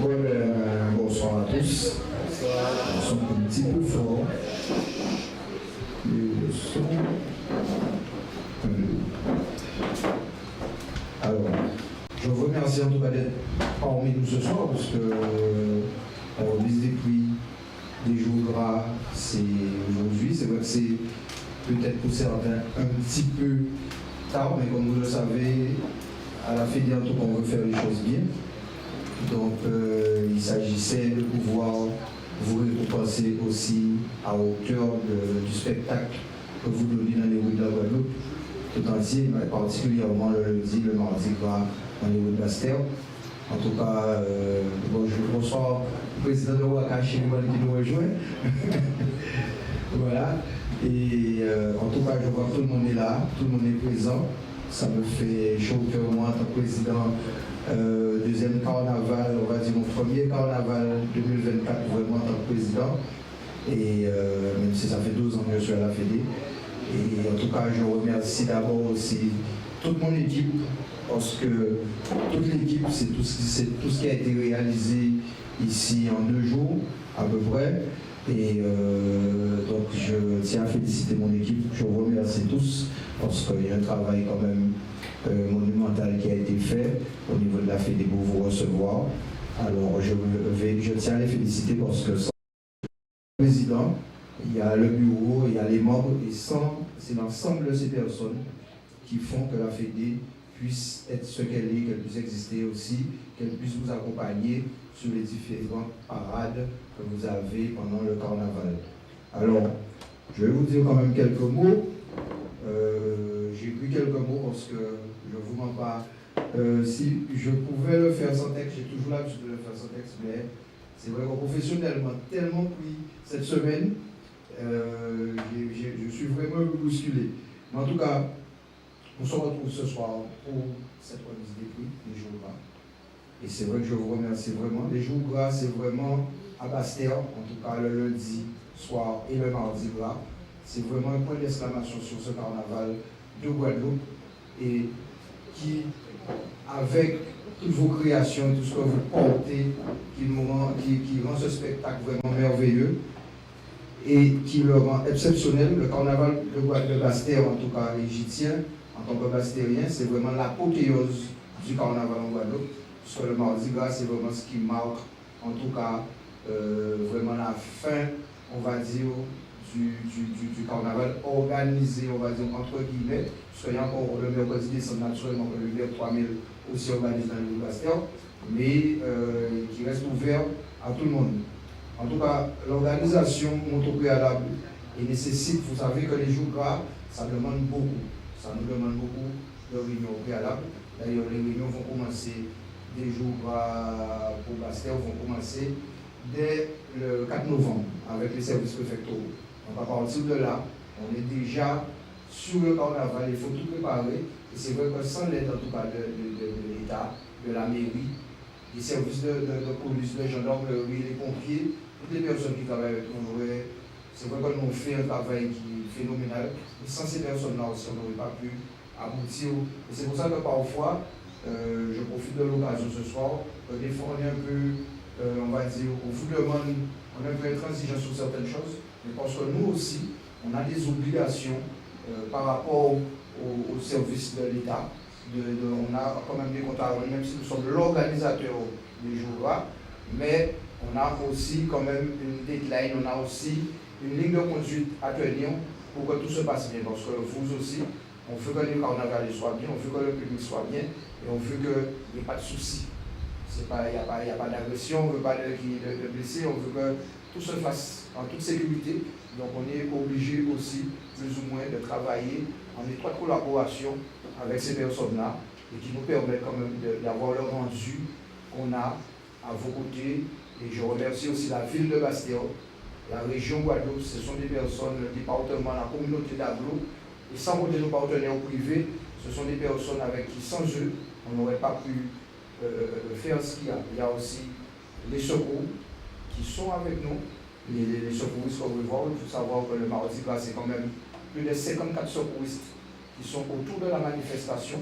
Bonsoir à tous. Nous sommes un petit peu forts. Le son. Alors, je vous remercie en tout cas d'être parmi nous ce soir parce que on vise depuis des jours gras, c'est aujourd'hui. C'est vrai que c'est peut-être pour certains un petit peu tard, mais comme vous le savez, à la Fédé, en tout cas, on veut faire les choses bien. Donc, il s'agissait de pouvoir vous récompenser aussi à hauteur du spectacle que vous donnez dans les rues de la Guadeloupe, tout entier, mais particulièrement le lundi, le mardi, dans les rues de Bastère. En tout cas, bonsoir au président de Ouakachi qui nous rejoint. Voilà. Et en tout cas, je vois que tout le monde est là, tout le monde est présent. Ça me fait chaud au cœur, moi, en tant que président. Deuxième carnaval, on va dire mon premier carnaval 2024 vraiment en tant que président. Et même si ça fait 12 ans que je suis à la Fédé. Et en tout cas, je remercie d'abord aussi toute mon équipe, parce que toute l'équipe, c'est tout ce qui a été réalisé ici en 2 jours, à peu près. Et donc, je tiens à féliciter mon équipe, je vous remercie tous, parce qu'il y a un travail quand même monumental qui a été fait au niveau de la Fédé pour vous recevoir. Alors, je tiens à les féliciter parce que sans le président, il y a le bureau, il y a les membres, et c'est l'ensemble de ces personnes qui font que la Fédé puisse être ce qu'elle est, qu'elle puisse exister aussi, qu'elle puisse vous accompagner sur les différentes parades que vous avez pendant le carnaval. Alors, je vais vous dire quand même quelques mots. J'ai pris quelques mots parce que je ne vous mens pas. Si je pouvais le faire sans texte, j'ai toujours l'habitude de le faire sans texte, mais c'est vrai que professionnellement, tellement pris cette semaine, je suis vraiment bousculé. Mais en tout cas, on se retrouve ce soir pour cette remise des prix, les jours gras. Et c'est vrai que je vous remercie vraiment. Les jours gras, c'est vraiment à Bastère, en tout cas le lundi soir et le mardi gras. C'est vraiment un point d'exclamation sur ce carnaval de Guadeloupe et qui, avec toutes vos créations, tout ce que vous portez, qui rend ce spectacle vraiment merveilleux et qui le rend exceptionnel. Le carnaval de Bastère, en tout cas, et j'y tiens, en tant que bastérien, c'est vraiment l'apothéose du carnaval en Guadeloupe. Parce que le mardi gras, c'est vraiment ce qui marque, en tout cas, vraiment la fin, on va dire, du carnaval organisé, on va dire, entre guillemets, parce qu'il y a encore le mercredi décembre, naturellement, que le Vert 3000 aussi organise dans le Bastère, mais qui reste ouvert à tout le monde. En tout cas, l'organisation monte au préalable et nécessite, vous savez que les jours gras, ça demande beaucoup. Ça nous demande beaucoup de réunions au préalable. D'ailleurs, les réunions vont commencer des jours gras pour Bastère, vont commencer dès le 4 novembre avec les services préfectoraux. Donc à partir de là, on est déjà sur le carnaval, il faut tout préparer. Et c'est vrai que sans l'aide en tout cas de l'État, de la mairie, des services de police, de gendarmerie, les pompiers, toutes les personnes qui travaillent avec nous, c'est vrai que nous avons fait un travail qui est phénoménal. Et sans ces personnes-là aussi, on n'aurait pas pu aboutir. Et c'est pour ça que parfois, je profite de l'occasion ce soir, des fois on est un peu, on va dire, on vous demande, on est un peu intransigeant sur certaines choses, mais parce que nous aussi, on a des obligations par rapport au service de l'État. On a quand même des comptes à rendre, même si nous sommes l'organisateur des jours-là, mais on a aussi quand même une deadline, on a aussi une ligne de conduite à tenir pour que tout se passe bien. Parce que vous aussi, on veut que les carnavals soient bien, on veut que le public soit bien, et on veut qu'il n'y ait pas de soucis. Il n'y a pas d'agression, on ne veut pas de blessés, on veut que tout se fasse en toute sécurité. Donc on est obligé aussi, plus ou moins, de travailler en étroite collaboration avec ces personnes-là et qui nous permettent quand même d'avoir le rendu qu'on a à vos côtés. Et je remercie aussi la ville de Bastère, la région Guadeloupe, ce sont des personnes, le département, la communauté d'Aglo, et sans compter nos partenaires privés, ce sont des personnes avec qui, sans eux, on n'aurait pas pu faire ce qu'il y a. Il y a aussi les secours qui sont avec nous, les secouristes qu'on veut voir. Il faut savoir que le mardi, c'est quand même plus de 54 secouristes qui sont autour de la manifestation.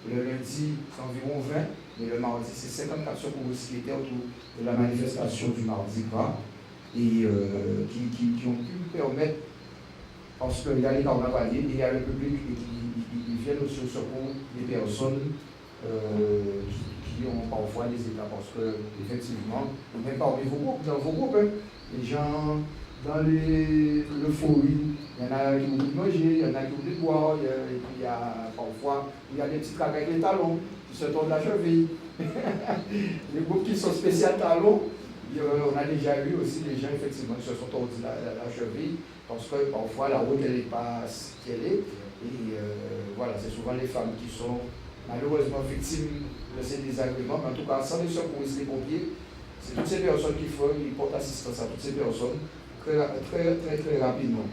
Le lundi, c'est environ 20. mais le mardi, c'est 54 secours qui étaient autour de la manifestation du mardi gras et qui ont pu permettre, parce qu'il y a les carnavaliers et il y a le public qui viennent aussi au secours des personnes qui ont parfois des états, parce que effectivement, même parmi vos groupes, dans vos groupes, les gens dans l'euphorie, il y en a qui ont de manger, il y en a qui ont de boire, et puis il y a parfois il y a des petits caca avec les talons qui se tournent la cheville. Les groupes qui sont spéciaux talons, on a déjà eu aussi des gens effectivement qui se sont tordus la cheville, parce que parfois la route elle n'est pas ce qu'elle est, et voilà, c'est souvent les femmes qui sont malheureusement victimes de ces désagréments, mais en tout cas, sans les secouristes, les pompiers, c'est toutes ces personnes qui font, ils portent assistance à toutes ces personnes très rapidement.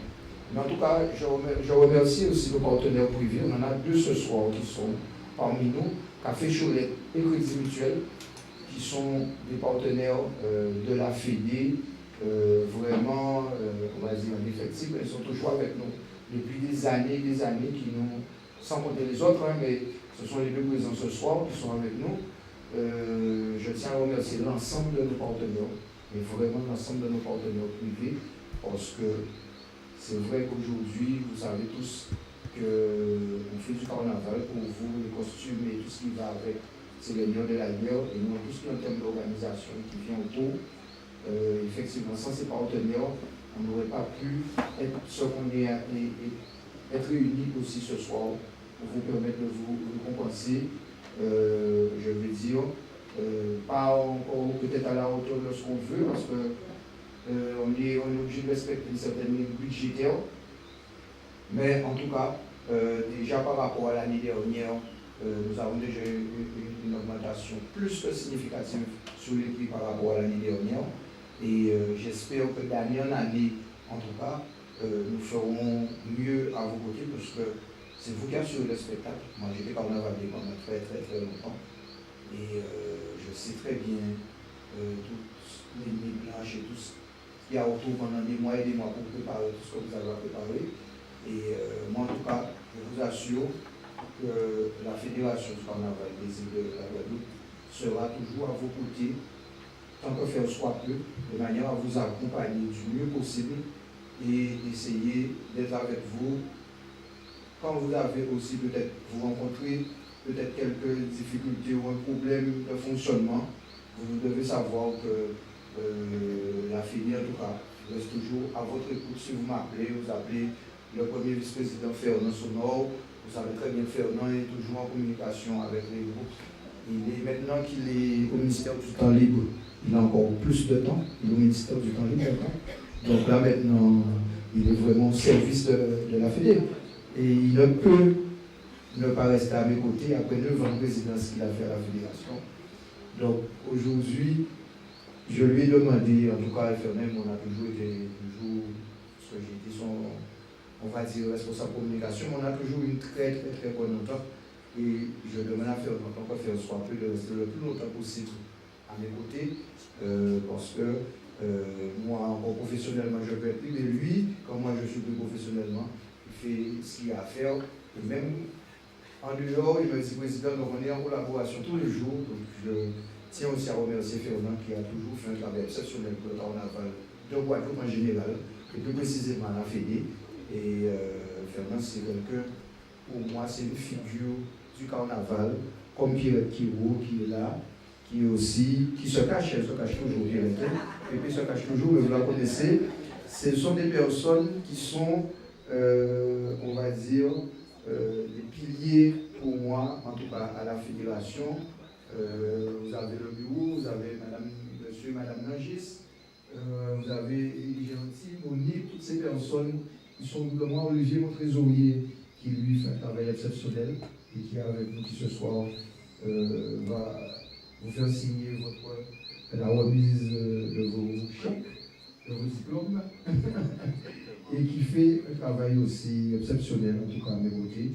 Mais en tout cas, je remercie aussi nos partenaires privés. On en a deux ce soir qui sont parmi nous, Café Cholet et Crédit Mutuel, qui sont des partenaires de la FEDE, vraiment, on va dire, en effectif, ils sont toujours avec nous depuis des années, qui nous, sans compter les autres, hein, mais ce sont les deux présents ce soir qui sont avec nous. Je tiens à remercier l'ensemble de nos partenaires, mais vraiment l'ensemble de nos partenaires privés, parce que c'est vrai qu'aujourd'hui, vous savez tous qu'on fait du carnaval pour vous, les costumes et tout ce qui va avec, c'est les lions de la guerre, et nous, tout ce qui est en termes d'organisation qui vient autour. Effectivement, sans ces partenaires, on n'aurait pas pu être ce qu'on est et être réunis aussi ce soir pour vous permettre de vous récompenser, je veux dire, pas encore peut-être à la hauteur de ce qu'on veut, parce que on est obligé de respecter une certaine ligne budgétaire, mais en tout cas, déjà par rapport à l'année dernière, nous avons déjà eu une augmentation plus que significative sur les prix par rapport à l'année dernière, et j'espère que d'année en année, en tout cas, nous ferons mieux à vos côtés, parce que c'est vous qui assurez le spectacle. Moi, j'étais carnavalier pendant très longtemps, et je sais très bien toutes les nuits blanches et tout ce qu'il y a autour pendant des mois et des mois pour préparer tout ce que vous avez préparé. Et moi, en tout cas, je vous assure que la Fédération du Carnaval des îles de la Guadeloupe sera toujours à vos côtés, tant que faire soit peu, de manière à vous accompagner du mieux possible et essayer d'être avec vous quand vous avez aussi peut-être, vous rencontrez peut-être quelques difficultés ou un problème de fonctionnement. Vous devez savoir que la FEDE, en tout cas, reste toujours à votre écoute. Si vous m'appelez, vous appelez le premier vice-président Fernand Sonore. Vous savez très bien, Fernand est toujours en communication avec les groupes. Maintenant qu'il est au ministère du Temps Libre, il a encore plus de temps. Il est au ministère du Temps Libre maintenant. Donc là maintenant, il est vraiment au service de la FEDE. Et il ne peut ne pas rester à mes côtés après 9 ans de présidence qu'il a fait à la Fédération. Donc aujourd'hui, je lui ai demandé, en tout cas, Fernand, on a toujours été, parce que j'ai été son, on va dire, responsable communication, mais on a toujours une très bonne entente. Et je demande à Fernand, tant que faire soit plus de rester le plus longtemps possible à mes côtés, parce que moi, encore professionnellement, je peux être plus, mais lui, comme moi je suis plus professionnellement, il fait ce qu'il a à faire. Et même en dehors, il me dit, président, donc on est en collaboration tous les jours. Donc je tiens aussi à remercier Fernand qui a toujours fait un travail exceptionnel pour le carnaval de Guadeloupe en général, et plus précisément à la FEDE. Et Fernand, c'est quelqu'un, pour moi, c'est une figure du carnaval, comme Pierre Kiro qui est là, qui est aussi, qui se cache, elle se cache toujours, et puis se cache toujours, mais vous la connaissez. Ce sont des personnes qui sont, on va dire, des piliers pour moi, en tout cas à la fédération. Vous avez le bureau, vous avez monsieur et madame Nangis, vous avez Élie Gentil, Monique, toutes ces personnes qui sont vraiment Olivier, mon trésorier, qui lui fait un travail exceptionnel et qui est avec nous qui ce soir va vous faire signer la remise de vos chèques, de vos diplômes, et qui fait un travail aussi exceptionnel, en tout cas à mes côtés.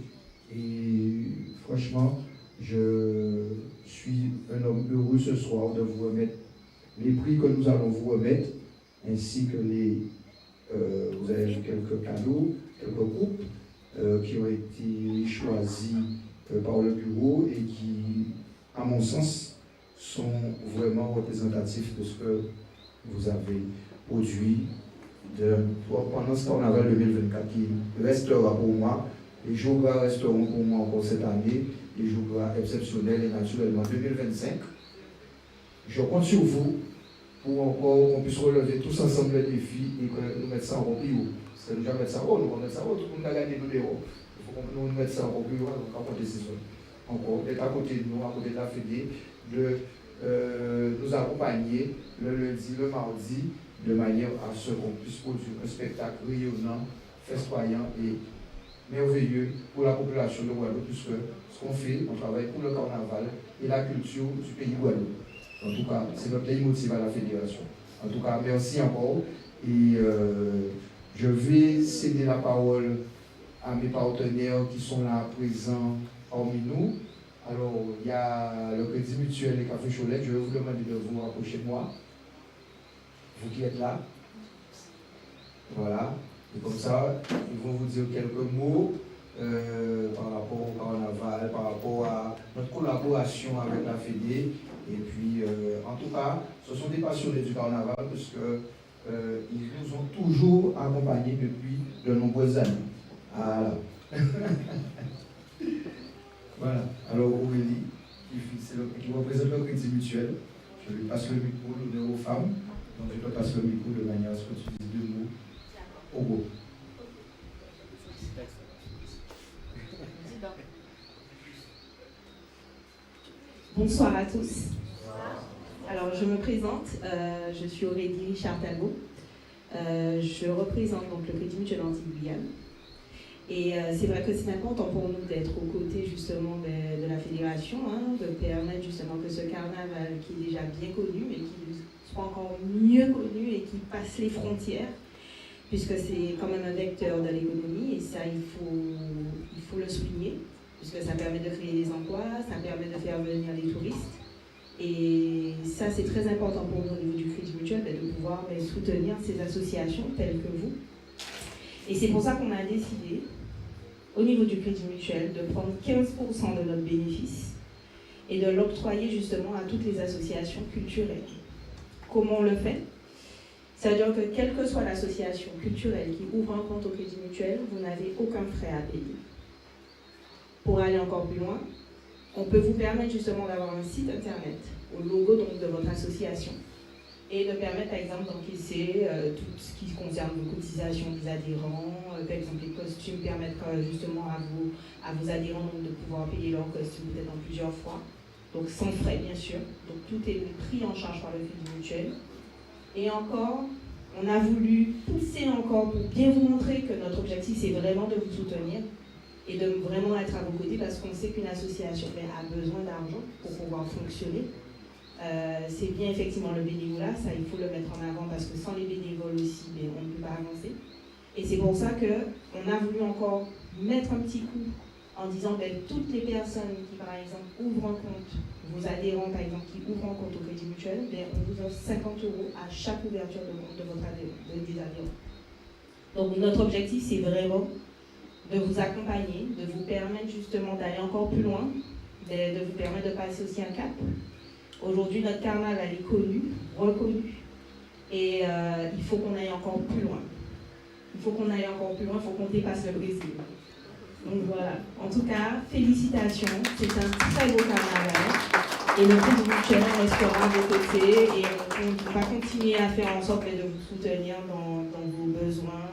Et franchement, je suis un homme heureux ce soir de vous remettre les prix que nous allons vous remettre, ainsi que vous avez vu quelques cadeaux, quelques groupes qui ont été choisis par le bureau et qui à mon sens, sont vraiment représentatifs de ce que vous avez produit pendant ce carnaval 2024 qui restera pour moi. Les jours gras resteront pour moi encore cette année, les jours gras exceptionnels et naturellement 2025. Je compte sur vous pour encore qu'on puisse relever tous ensemble le défi et que nous mettions ça en plus haut. Parce que nous allons mettre ça en haut, nous allons mettre ça en haut, tout le monde a gagné nous des hauts. Il faut qu'on nous mette ça en plus haut, donc on va compter ça. Encore, d'être à côté de nous, à côté de la Fédé, de nous accompagner le lundi, le mardi, de manière à ce qu'on puisse produire un spectacle rayonnant, festoyant et merveilleux pour la population de Guadeloupe, puisque ce qu'on fait, on travaille pour le carnaval et la culture du pays Guadeloupe. En tout cas, c'est notre leitmotiv à la fédération. En tout cas, merci encore. Et je vais céder la parole à mes partenaires qui sont là présents parmi nous. Alors, il y a le Crédit Mutuel et Café Cholet. Je vais vous demander de vous rapprocher de moi. Vous qui êtes là. Voilà. Et comme ça, ils vont vous dire quelques mots par rapport au carnaval, par rapport à notre collaboration avec la Fédé. Et puis, en tout cas, ce sont des passionnés du carnaval parce qu'ils nous ont toujours accompagnés depuis de nombreuses années. Voilà. Voilà. Alors, Aurélie, qui représente le Crédit Mutuel, je lui passe le micro, l'honneur aux femmes. Donc, je te passe le micro de manière à ce que tu dises deux mots. Au beau. Bonsoir à tous. Alors, je me présente, je suis Aurélie Richard Talbot. Je représente donc le Crédit Mutuel Antilles-Guyane. Et c'est vrai que c'est important pour nous d'être aux côtés justement de la fédération, de permettre justement que ce carnaval qui est déjà bien connu, mais qui soit encore mieux connu et qui passe les frontières, puisque c'est quand même un vecteur de l'économie et ça il faut le souligner. Puisque ça permet de créer des emplois, ça permet de faire venir les touristes. Et ça, c'est très important pour nous au niveau du Crédit Mutuel, de pouvoir soutenir ces associations telles que vous. Et c'est pour ça qu'on a décidé, au niveau du Crédit Mutuel, de prendre 15% de notre bénéfice et de l'octroyer justement à toutes les associations culturelles. Comment on le fait? C'est-à-dire que quelle que soit l'association culturelle qui ouvre un compte au Crédit Mutuel, vous n'avez aucun frais à payer. Pour aller encore plus loin, on peut vous permettre justement d'avoir un site internet au logo donc, de votre association et de permettre par exemple d'encaisser tout ce qui concerne vos cotisations des adhérents, par exemple les costumes permettent justement à vos adhérents donc, de pouvoir payer leurs costumes peut-être en plusieurs fois, donc sans frais bien sûr, donc tout est pris en charge par le Crédit Mutuel. Et encore, on a voulu pousser encore pour bien vous montrer que notre objectif c'est vraiment de vous soutenir et de vraiment être à vos côtés parce qu'on sait qu'une association a besoin d'argent pour pouvoir fonctionner. C'est bien effectivement le bénévolat, ça il faut le mettre en avant parce que sans les bénévoles aussi, on ne peut pas avancer. Et c'est pour ça qu'on a voulu encore mettre un petit coup en disant toutes les personnes qui par exemple ouvrent un compte, vos adhérents par exemple qui ouvrent un compte au Crédit Mutuel, on vous offre 50 € à chaque ouverture de compte de votre des adhérents. Donc notre objectif c'est vraiment de vous accompagner, de vous permettre justement d'aller encore plus loin, de vous permettre de passer aussi un cap. Aujourd'hui, notre carnaval elle est connue, reconnue, et il faut qu'on aille encore plus loin. Il faut qu'on aille encore plus loin, il faut qu'on dépasse le Brésil. Donc voilà, en tout cas, félicitations, c'est un très beau carnaval, et le Crédit Mutuel restera à vos côtés, et on va continuer à faire en sorte de vous soutenir dans vos besoins,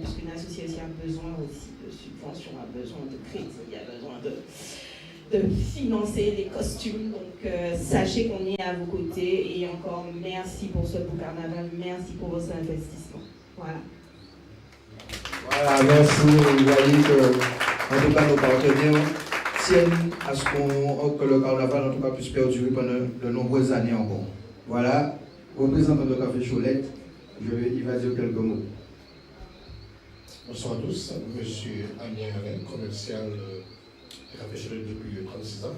puisqu'une association a besoin aussi de subventions, a besoin de crédit, a besoin de financer des costumes. Donc sachez qu'on est à vos côtés et encore merci pour ce beau carnaval, merci pour vos investissements. Voilà. Voilà, merci. Vous voyez que, en tout cas, nos partenaires tiennent à ce que le carnaval en tout cas puisse perdurer pendant de nombreuses années encore. Voilà, représentant de Café Cholet, il va dire quelques mots. Bonsoir à tous, je suis Amien Alain, commercial de Café Cholet depuis 36 ans.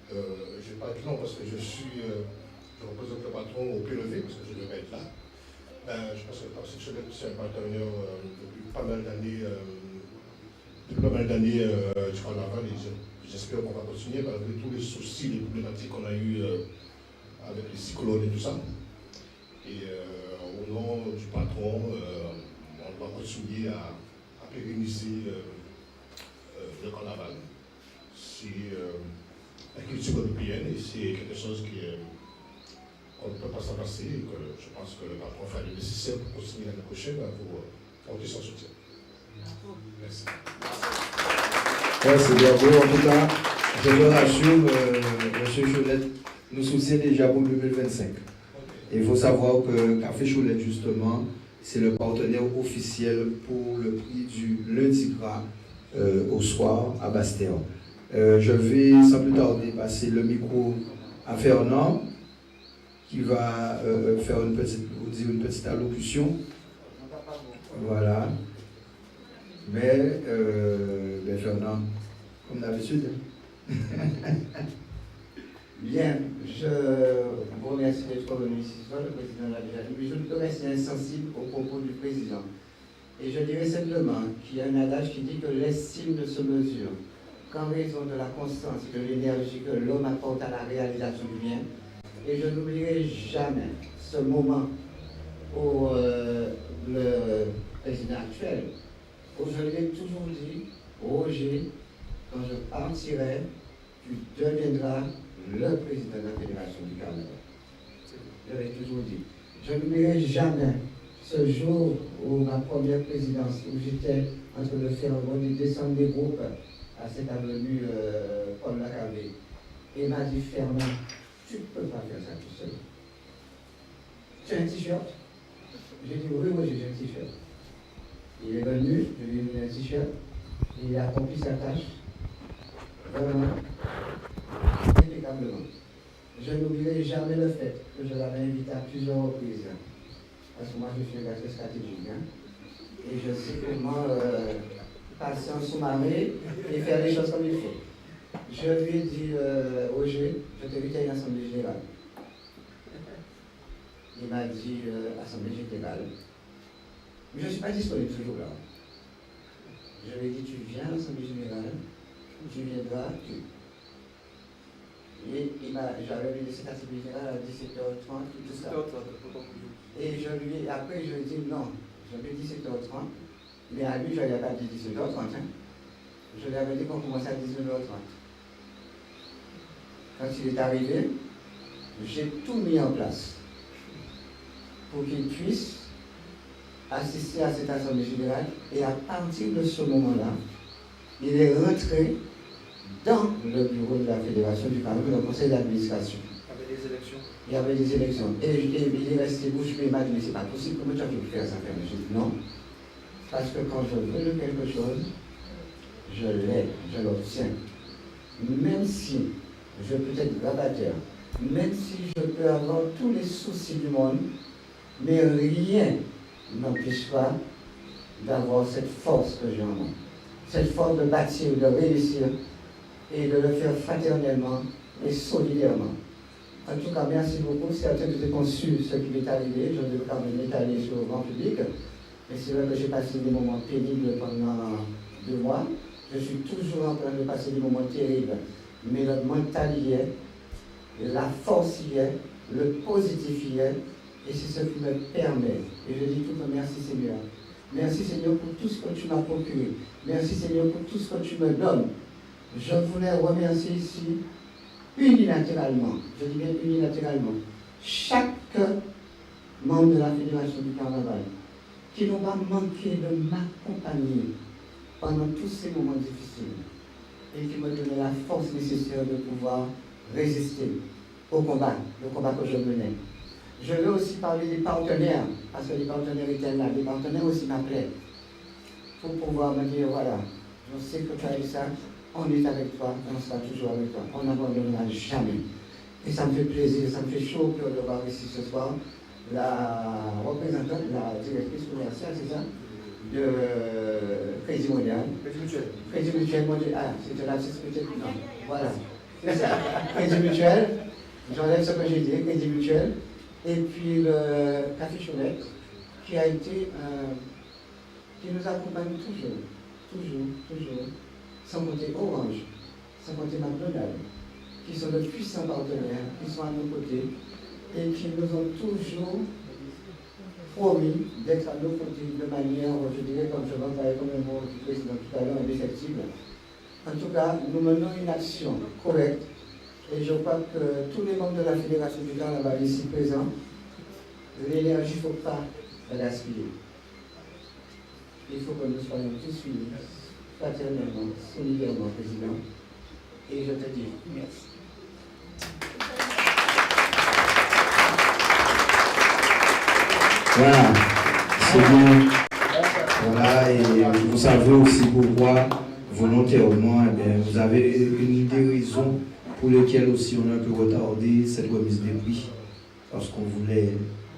Je ne vais pas être long parce que je représente le patron au pied levé parce que je devais être là. Je pense que Café Cholet c'est un partenaire depuis pas mal d'années depuis pas mal d'années du carnaval et j'espère qu'on va continuer malgré tous les soucis, les problématiques qu'on a eues avec les cyclones et tout ça. Et au nom du patron, on va continuer à pérenniser le carnaval. C'est la culture européenne et c'est quelque chose qu'on ne peut pas s'en passer et que je pense que le patron fera le nécessaire pour continuer l'année prochaine pour porter son soutien. Merci. Merci, bravo. En tout cas, je vous rassure, M. Choulette nous soutient déjà pour 2025. Et il faut savoir que Café Choulette, justement, c'est le partenaire officiel pour le prix du lundi gras au soir à Bastéan. Je vais sans plus tarder passer le micro à Fernand qui va faire vous dire une petite allocution. Voilà. Mais Fernand, comme d'habitude. Bien, je vous remercie d'être venu ici ce soir, le président l'a déjà dit, mais je ne peux rester insensible aux propos du président. Et je dirais simplement qu'il y a un adage qui dit que l'estime ne se mesure qu'en raison de la constance et de l'énergie que l'homme apporte à la réalisation du bien. Et je n'oublierai jamais ce moment où le président actuel, où je lui ai toujours dit, Roger, quand je partirai, tu deviendras le président de la Fédération du Carnaval. Je l'ai toujours dit. Je n'oublierai jamais ce jour où ma première présidence, où j'étais en train de faire un bon descendre des groupes à cette avenue Paul Lacarvé. Et il m'a dit, Fernand, tu ne peux pas faire ça tout seul. Tu as un t-shirt? J'ai dit, oui, j'ai un t-shirt. Il est venu, je lui ai donné un t-shirt, et il a accompli sa tâche. Vraiment, impeccablement. Je n'oublierai jamais le fait que je l'avais invité à plusieurs reprises. Parce que moi, je suis un gars très stratégique. Et je sais comment passer en sous-marin et faire les choses comme il faut. Je lui ai dit, Roger, je t'invite à une assemblée générale. Il m'a dit, assemblée générale. Mais je ne suis pas disponible ce jour-là. Je lui ai dit, tu viens à l'assemblée générale, tu viendras, Et j'avais vu cette assemblée générale à 17h30, tout ça. Et après, je lui ai dit non, j'avais 17h30, mais à lui, je n'avais pas dit 17h30. Je lui avais dit qu'on commençait à 19h30. Quand il est arrivé, j'ai tout mis en place pour qu'il puisse assister à cette assemblée générale. Et à partir de ce moment-là, il est rentré dans le bureau de la Fédération du Cameroun, le conseil d'administration. Il y avait des élections. Et il est resté bouche bée, il m'a dit, mais c'est pas possible, comment tu as pu faire ça? J'ai dit non. Parce que quand je veux quelque chose, je l'ai, je l'obtiens. Même si je peux être grabataire, même si je peux avoir tous les soucis du monde, mais rien n'empêche pas d'avoir cette force que j'ai en moi. Cette force de bâtir, de réussir et de le faire fraternellement et solidairement. En tout cas, merci beaucoup. Certains ont conçu ce qui m'est arrivé. Je ne vais pas m'étaler sur le grand public. Mais c'est vrai que j'ai passé des moments pénibles pendant 2 mois. Je suis toujours en train de passer des moments terribles. Mais le mental y est, la force y est, le positif y est. Et c'est ce qui me permet. Et je dis tout le merci Seigneur. Merci Seigneur pour tout ce que tu m'as procuré. Merci Seigneur pour tout ce que tu me donnes. Je voulais remercier ici unilatéralement, je dis bien unilatéralement, chaque membre de la Fédération du Carnaval qui n'ont pas manqué de m'accompagner pendant tous ces moments difficiles et qui me donnaient la force nécessaire de pouvoir résister au combat, le combat que je menais. Je veux aussi parler des partenaires, parce que les partenaires étaient là, les partenaires aussi m'appelaient pour pouvoir me dire, voilà, je sais que tu as eu ça, on est avec toi, on sera toujours avec toi, on n'abandonnera jamais. Et ça me fait plaisir, ça me fait chaud au cœur de voir ici ce soir la représentante, la directrice commerciale, c'est ça, de Crédit Mondial. Crédit Mutuel Mondial. Ah, c'était la peut-être. Non, voilà. C'est ça. Crédit Mutuel, j'enlève ce que j'ai dit, Crédit Mutuel. Et puis le Café Choulette, qui a été, qui nous accompagne toujours. toujours, sans compter Orange, sans compter McDonald's, qui sont de puissants partenaires, qui sont à nos côtés et qui nous ont toujours promis d'être à nos côtés de manière, je dirais, comme je l'entendais comme le mot du président tout à l'heure, indéfectible. En tout cas, nous menons une action correcte et je crois que tous les membres de la Fédération du Carnaval ici présents, l'énergie, il ne faut pas la gaspiller. Il faut que nous soyons tous unis, fraternellement, solidairement, président. Et je te dis merci. Voilà, c'est bien. Voilà, et vous savez aussi pourquoi, volontairement, eh bien, vous avez une des raisons pour lesquelles aussi on a un peu retardé cette remise des prix, parce qu'on voulait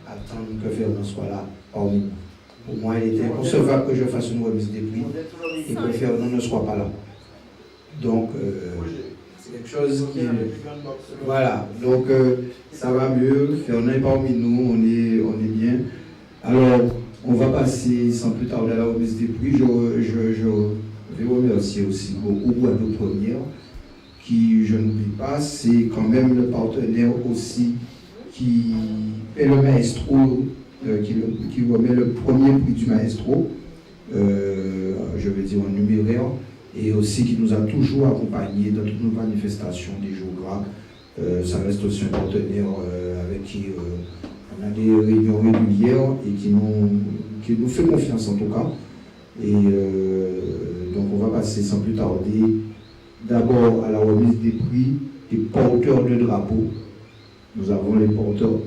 attendre que Fernand soit là parmi nous. Pour moi, il était inconcevable que je fasse une remise des prix et que Fernand ne soit pas là. Donc, c'est quelque chose qui est... Voilà, donc ça va mieux, Fernand est parmi nous, on est bien. Alors, on va passer sans plus tarder à la remise des prix. Je vais remercier aussi beaucoup Guadeloupe Première, qui, je n'oublie pas, c'est quand même le partenaire aussi qui est le maestro, qui remet le premier prix du maestro, je veux dire en numéraire, et aussi qui nous a toujours accompagnés dans toutes nos manifestations des jours gras. Ça reste aussi un partenaire avec qui on a des réunions régulières et qui nous fait confiance en tout cas. Et donc on va passer sans plus tarder d'abord à la remise des prix des porteurs de drapeaux. Nous avons les porteurs...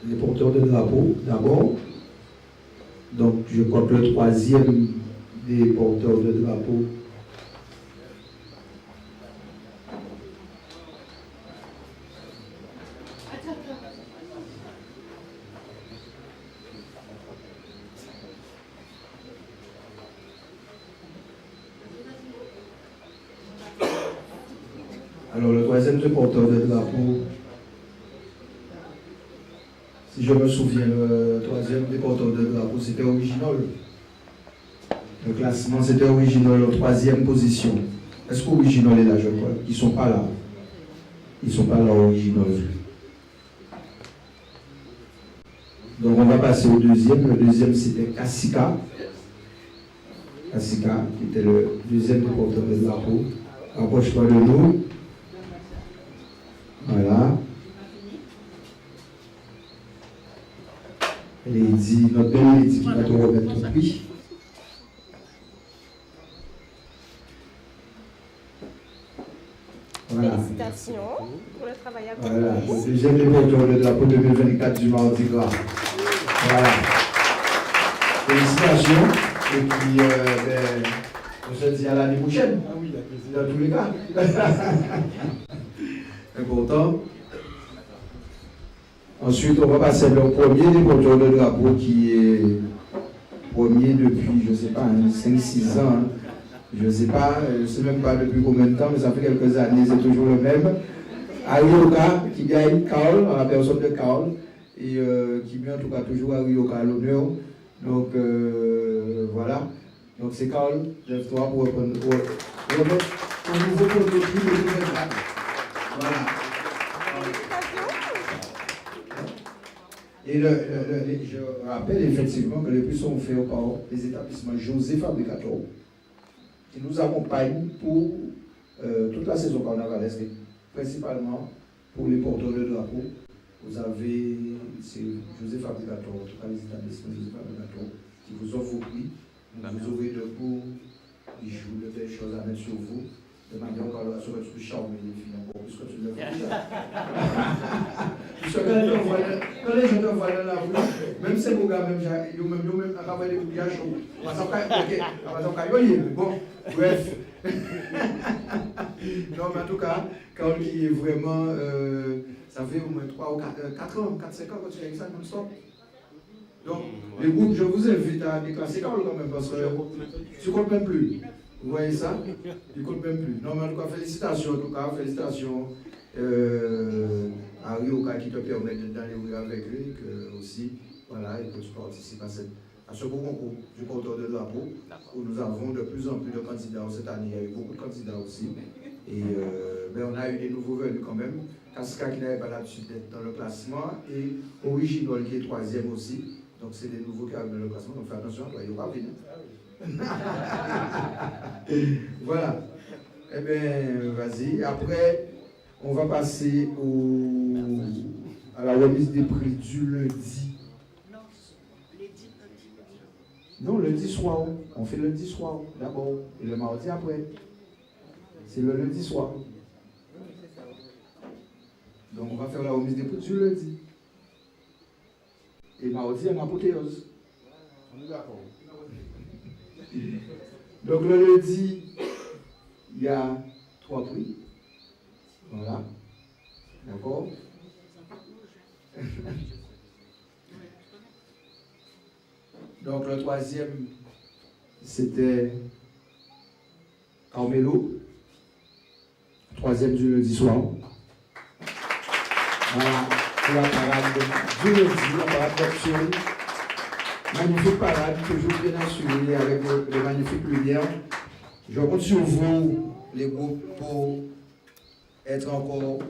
les porteurs de drapeaux d'abord. Donc je crois que le troisième des porteurs de drapeaux. Alors le troisième des porteurs de drapeaux, si je me souviens, le troisième des porteurs de drapeau, c'était original. Le classement, c'était original en troisième position. Est-ce qu'original est là, je crois? Ils ne sont pas là. Ils ne sont pas là, original. Donc on va passer au deuxième. Le deuxième, c'était Kassika. Kassika, qui était le deuxième des porteurs de drapeau. Approche-toi de nous. Voilà. Lady, notre belle Lady qui va te remettre ton prix. Voilà. Félicitations pour le travail accompli. Voilà, le deuxième déporteur de drapeau 2024 du Mardi Gras. Voilà. Félicitations. Et puis, on se dit à l'année prochaine. Ah oui, dans tous les cas. Important. Ensuite, on va passer au premier déporteur de drapeau qui est premier depuis, je ne sais pas, 5-6 ans. Hein. Je ne sais pas, je ne sais même pas depuis combien de temps, mais ça fait quelques années, c'est toujours le même. Arioka qui gagne Carl, à la personne de Carl, et qui met en tout cas toujours Arioka à l'honneur. Donc voilà. Donc c'est Carl, lève-toi pour remettre ton nouveau premier prix de 2024. Voilà. Et je rappelle effectivement que les prix sont faits par les établissements José Fabricator, qui nous accompagnent pour toute la saison carnavalesque, principalement pour les porteurs de drapeaux. Vous avez, c'est José Fabricator, en tout cas les établissements José Fabricator, qui vous offrent vos prix. Vous aurez de beaux bijoux, de belles choses à mettre sur vous. De manière qu'on va se retrouver charmé les filles encore plus que tu le fais déjà. Puisque quand les gens te voient dans la rue, même ces beaux gars, même à travers les bougies chauds, on va s'en bon, bref. Non, mais en tout cas, quand il est vraiment, ça fait au moins 3 ou 4 ans, 4-5 ans quand tu fais ça non-stop. Donc, les groupes, je vous invite à déclasser Carl quand même, parce que tu ne comptes même plus. Vous voyez ça? Tu ne comptes même plus. Non, mais en tout cas, félicitations, à Ryoka qui te permet d'être dans les rues avec lui, que aussi, voilà, et que tu participes à à ce beau concours du porteur de drapeau, où nous avons de plus en plus de candidats. Cette année, il y a eu beaucoup de candidats aussi. Et mais on a eu des nouveaux venus quand même. Casca qui n'avait pas l'habitude d'être dans le classement et Original qui est 3e aussi. Donc c'est des nouveaux qui arrivent dans le classement. Donc fais attention, toi, il n'y aura pas Voilà. Eh bien, vas-y. Après, on va passer à la remise des prix du lundi. Non, lundi soir. On fait lundi soir d'abord. Et le mardi après. C'est le lundi soir. Donc on va faire la remise des prix du lundi. Et mardi, en apothéose. On est d'accord. Donc le lundi, il y a 3 prix. Voilà. D'accord. Donc le 3e, c'était Carmelo. 3e du lundi soir. Voilà, pour la parade du lundi, la parade nocturne. Magnifique parade, toujours bien assurée avec de magnifiques lumières. Je compte sur vous, les groupes, pour être encore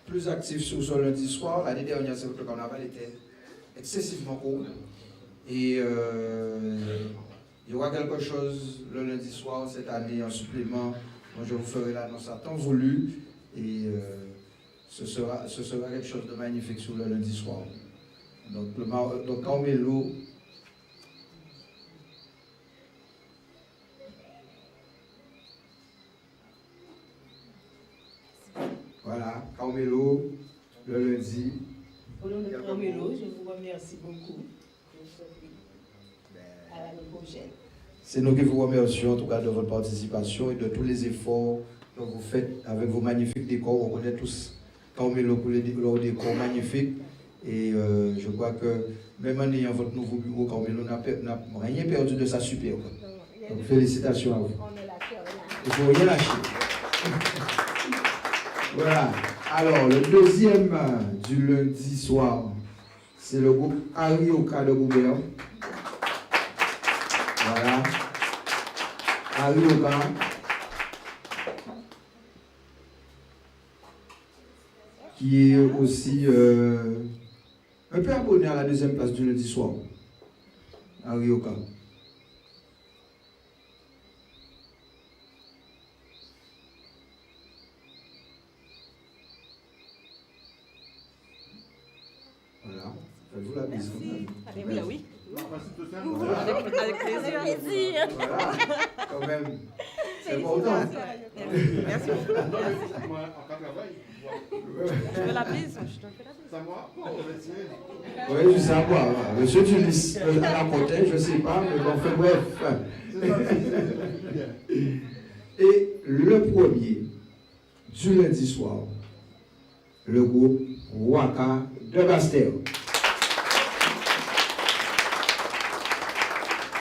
plus actifs sur ce lundi soir. L'année dernière, c'est vrai que le carnaval était excessivement court. Et il y aura quelque chose le lundi soir, cette année, en supplément. Moi, je vous ferai l'annonce à temps voulu. Et ce sera quelque chose de magnifique sur le lundi soir. Donc Carmelo. Voilà, Carmelo, le lundi. Au nom de Carmelo, je vous remercie beaucoup. À l'année prochaine. C'est nous qui vous remercions en tout cas de votre participation et de tous les efforts que vous faites avec vos magnifiques décors. On connaît tous Carmelo pour leurs décors magnifiques. Et je crois que même en ayant votre nouveau bureau, Carmelo n'a rien perdu de sa superbe. Donc félicitations à vous. Il ne faut rien lâcher. Voilà. Alors, le deuxième du lundi soir, c'est le groupe Arioka de Goubert. Voilà. Arioka. Qui est aussi un peu abonné à la deuxième place du lundi soir. Arioka. Voilà. Faites-vous la bise. Oui. Voilà. Avec plaisir. Voilà. Quand même. C'est important. Merci beaucoup. Je veux la bise. Je te fais la bise. C'est moi? Oui, je sais à quoi. Monsieur Tunis, à la côté, je ne sais pas, mais bon, enfin, bref. Et le premier, du lundi soir, le groupe Waka de Bastère.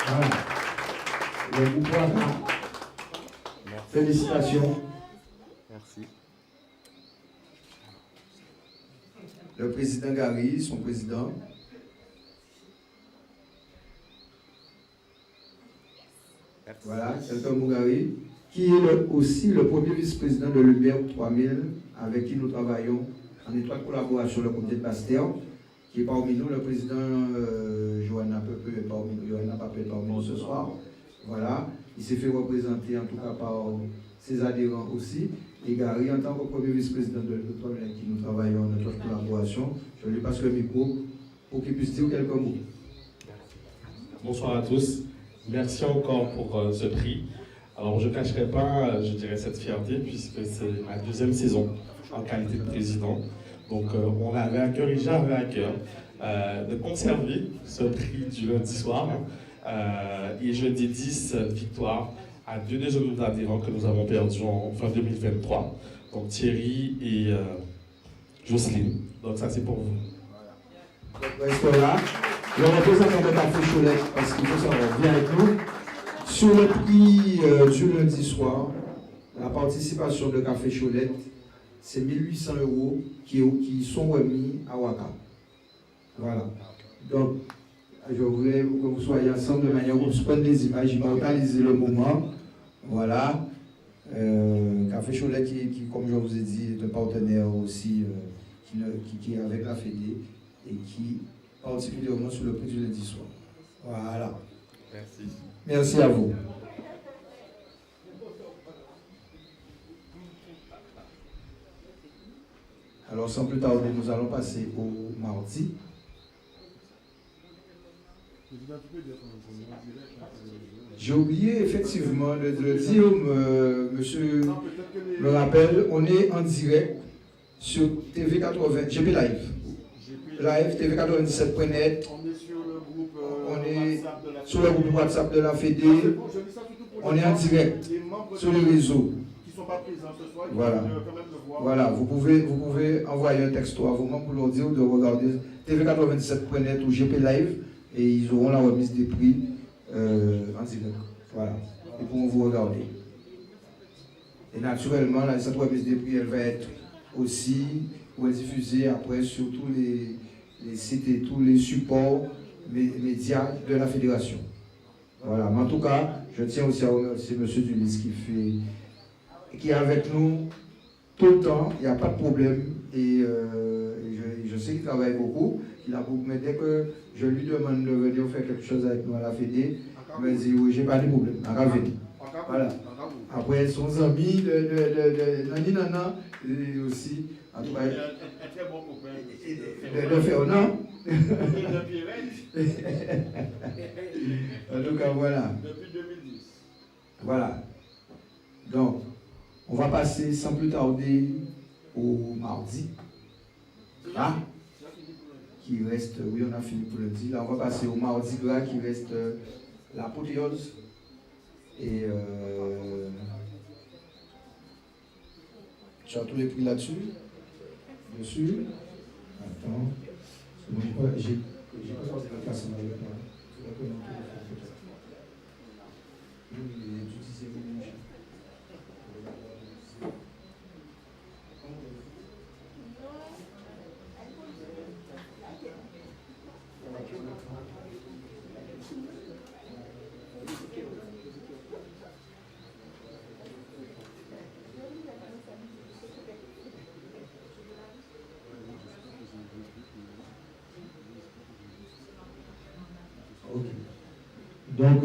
Voilà. Le groupe Waka. Félicitations. Merci. Le président Gary, son président. Voilà, Elton Mougari, qui est aussi le premier vice-président de l'UBER 3000, avec qui nous travaillons en étroite collaboration le comité de Bastère, qui est parmi nous, le président Johanna Pepe est parmi nous ce soir. Voilà, il s'est fait représenter en tout cas par ses adhérents aussi. Et Gary, en tant que premier vice-président de l'UBER avec qui nous travaillons en étroite collaboration, je lui passe le micro pour qu'il puisse dire quelques mots. Bonsoir à tous. Merci encore pour ce prix. Alors, je ne cacherai pas, je dirais, cette fierté, puisque c'est ma deuxième saison en qualité de président. Donc, on avait à cœur, et j'avais à cœur, de conserver ce prix du lundi soir. Et je dédie cette victoire à deux des jeunes adhérents que nous avons perdus en fin 2023. Donc, Thierry et Jocelyne. Donc, ça, c'est pour vous. Voilà. Donc, là. Le représentant de Café Cholet, parce qu'il faut savoir, vient avec nous. Sur le prix du lundi soir, la participation de Café Cholet, c'est 1800 € qui sont remis à Waka. Voilà. Donc, Je voulais que vous soyez ensemble de manière où se prendre des images, immortaliser le moment. Voilà. Café Cholet qui, comme je vous ai dit, est un partenaire aussi qui est avec la Fédé et qui particulièrement sur le prix du lundi soir. Voilà. Merci. Merci à vous. Alors sans plus tarder, nous allons passer au mardi. J'ai oublié effectivement de le dire, monsieur me rappelle, on est en direct sur TV80, GP Live. Live, TV97.net. On est sur le groupe WhatsApp de la Fédé. On est en direct sur les réseaux. Voilà. Voilà, vous pouvez envoyer un texto à vos membres pour leur dire de regarder TV97.net ou GP Live et ils auront la remise des prix en direct. Voilà. Ils pourront vous regarder. Et naturellement, cette remise des prix, elle va être aussi diffusée après sur tous les sites et tous les supports médias de la fédération. Voilà. Mais en tout cas, je tiens aussi à remercier M. Dulis qui est avec nous tout le temps, il n'y a pas de problème. Et je sais qu'il travaille beaucoup. Il a beaucoup, mais dès que je lui demande de venir faire quelque chose avec nous à la Fédé, il me dit oui, j'ai pas de problème. Voilà. Après, son ami Nani Nana, et aussi, en tout cas, un très bon copain de Fernand. En tout cas, voilà. Depuis 2010. Voilà. Donc, on va passer sans plus tarder au mardi. Là, qui reste, oui, on a fini pour le dire. Là, on va passer au mardi gras qui reste l'apothéose. Et tu as tous les prix là-dessus. Dessus. Attends. J'ai pas sorti la classe en avec moi. Donc,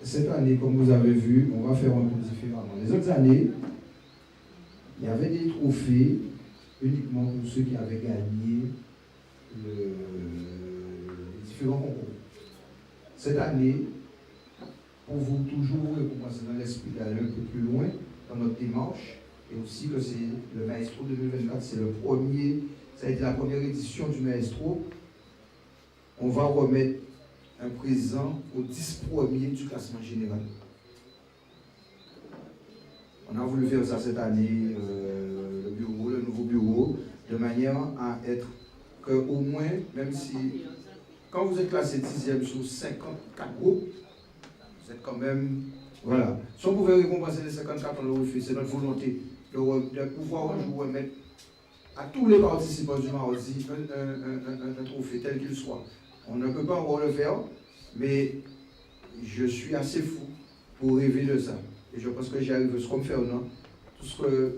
cette année, comme vous avez vu, on va faire un peu différemment. Les autres années, il y avait des trophées uniquement pour ceux qui avaient gagné les différents concours. Cette année, pour vous toujours récompenser dans l'esprit d'aller un peu plus loin dans notre démarche, et aussi que c'est le Maestro 2024, c'est le premier, ça a été la première édition du Maestro, on va remettre un présent aux 10 premiers du classement général. On a voulu faire ça cette année, le nouveau bureau, de manière à être qu'au moins, même si, quand vous êtes classé 10e sur 54 groupes, vous êtes quand même, voilà. Si on pouvait récompenser les 54, on l'aurait fait, c'est notre volonté de pouvoir un jour remettre à tous les participants du mardi un trophée tel qu'il soit. On ne peut pas encore le faire, mais je suis assez fou pour rêver de ça. Et je pense que j'y arrive, ce qu'on me fait ou non. Tout ce que,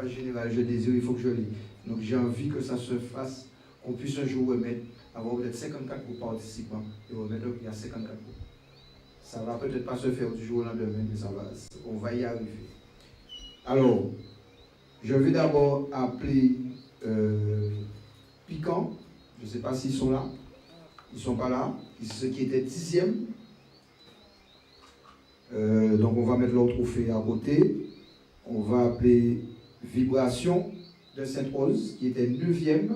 en général, je désire, il faut que je l'ai. Donc j'ai envie que ça se fasse, qu'on puisse un jour remettre, avoir peut-être 54 groupes participants et remettre le prix à 54 groupes. Ça ne va peut-être pas se faire du jour au lendemain, mais on va y arriver. Alors, je vais d'abord appeler Piquant. Je ne sais pas s'ils sont là. Ils ne sont pas là. Ceux qui étaient 10e. Donc on va mettre leur trophée à côté. On va appeler Vibration de Sainte-Rose, qui était 9e.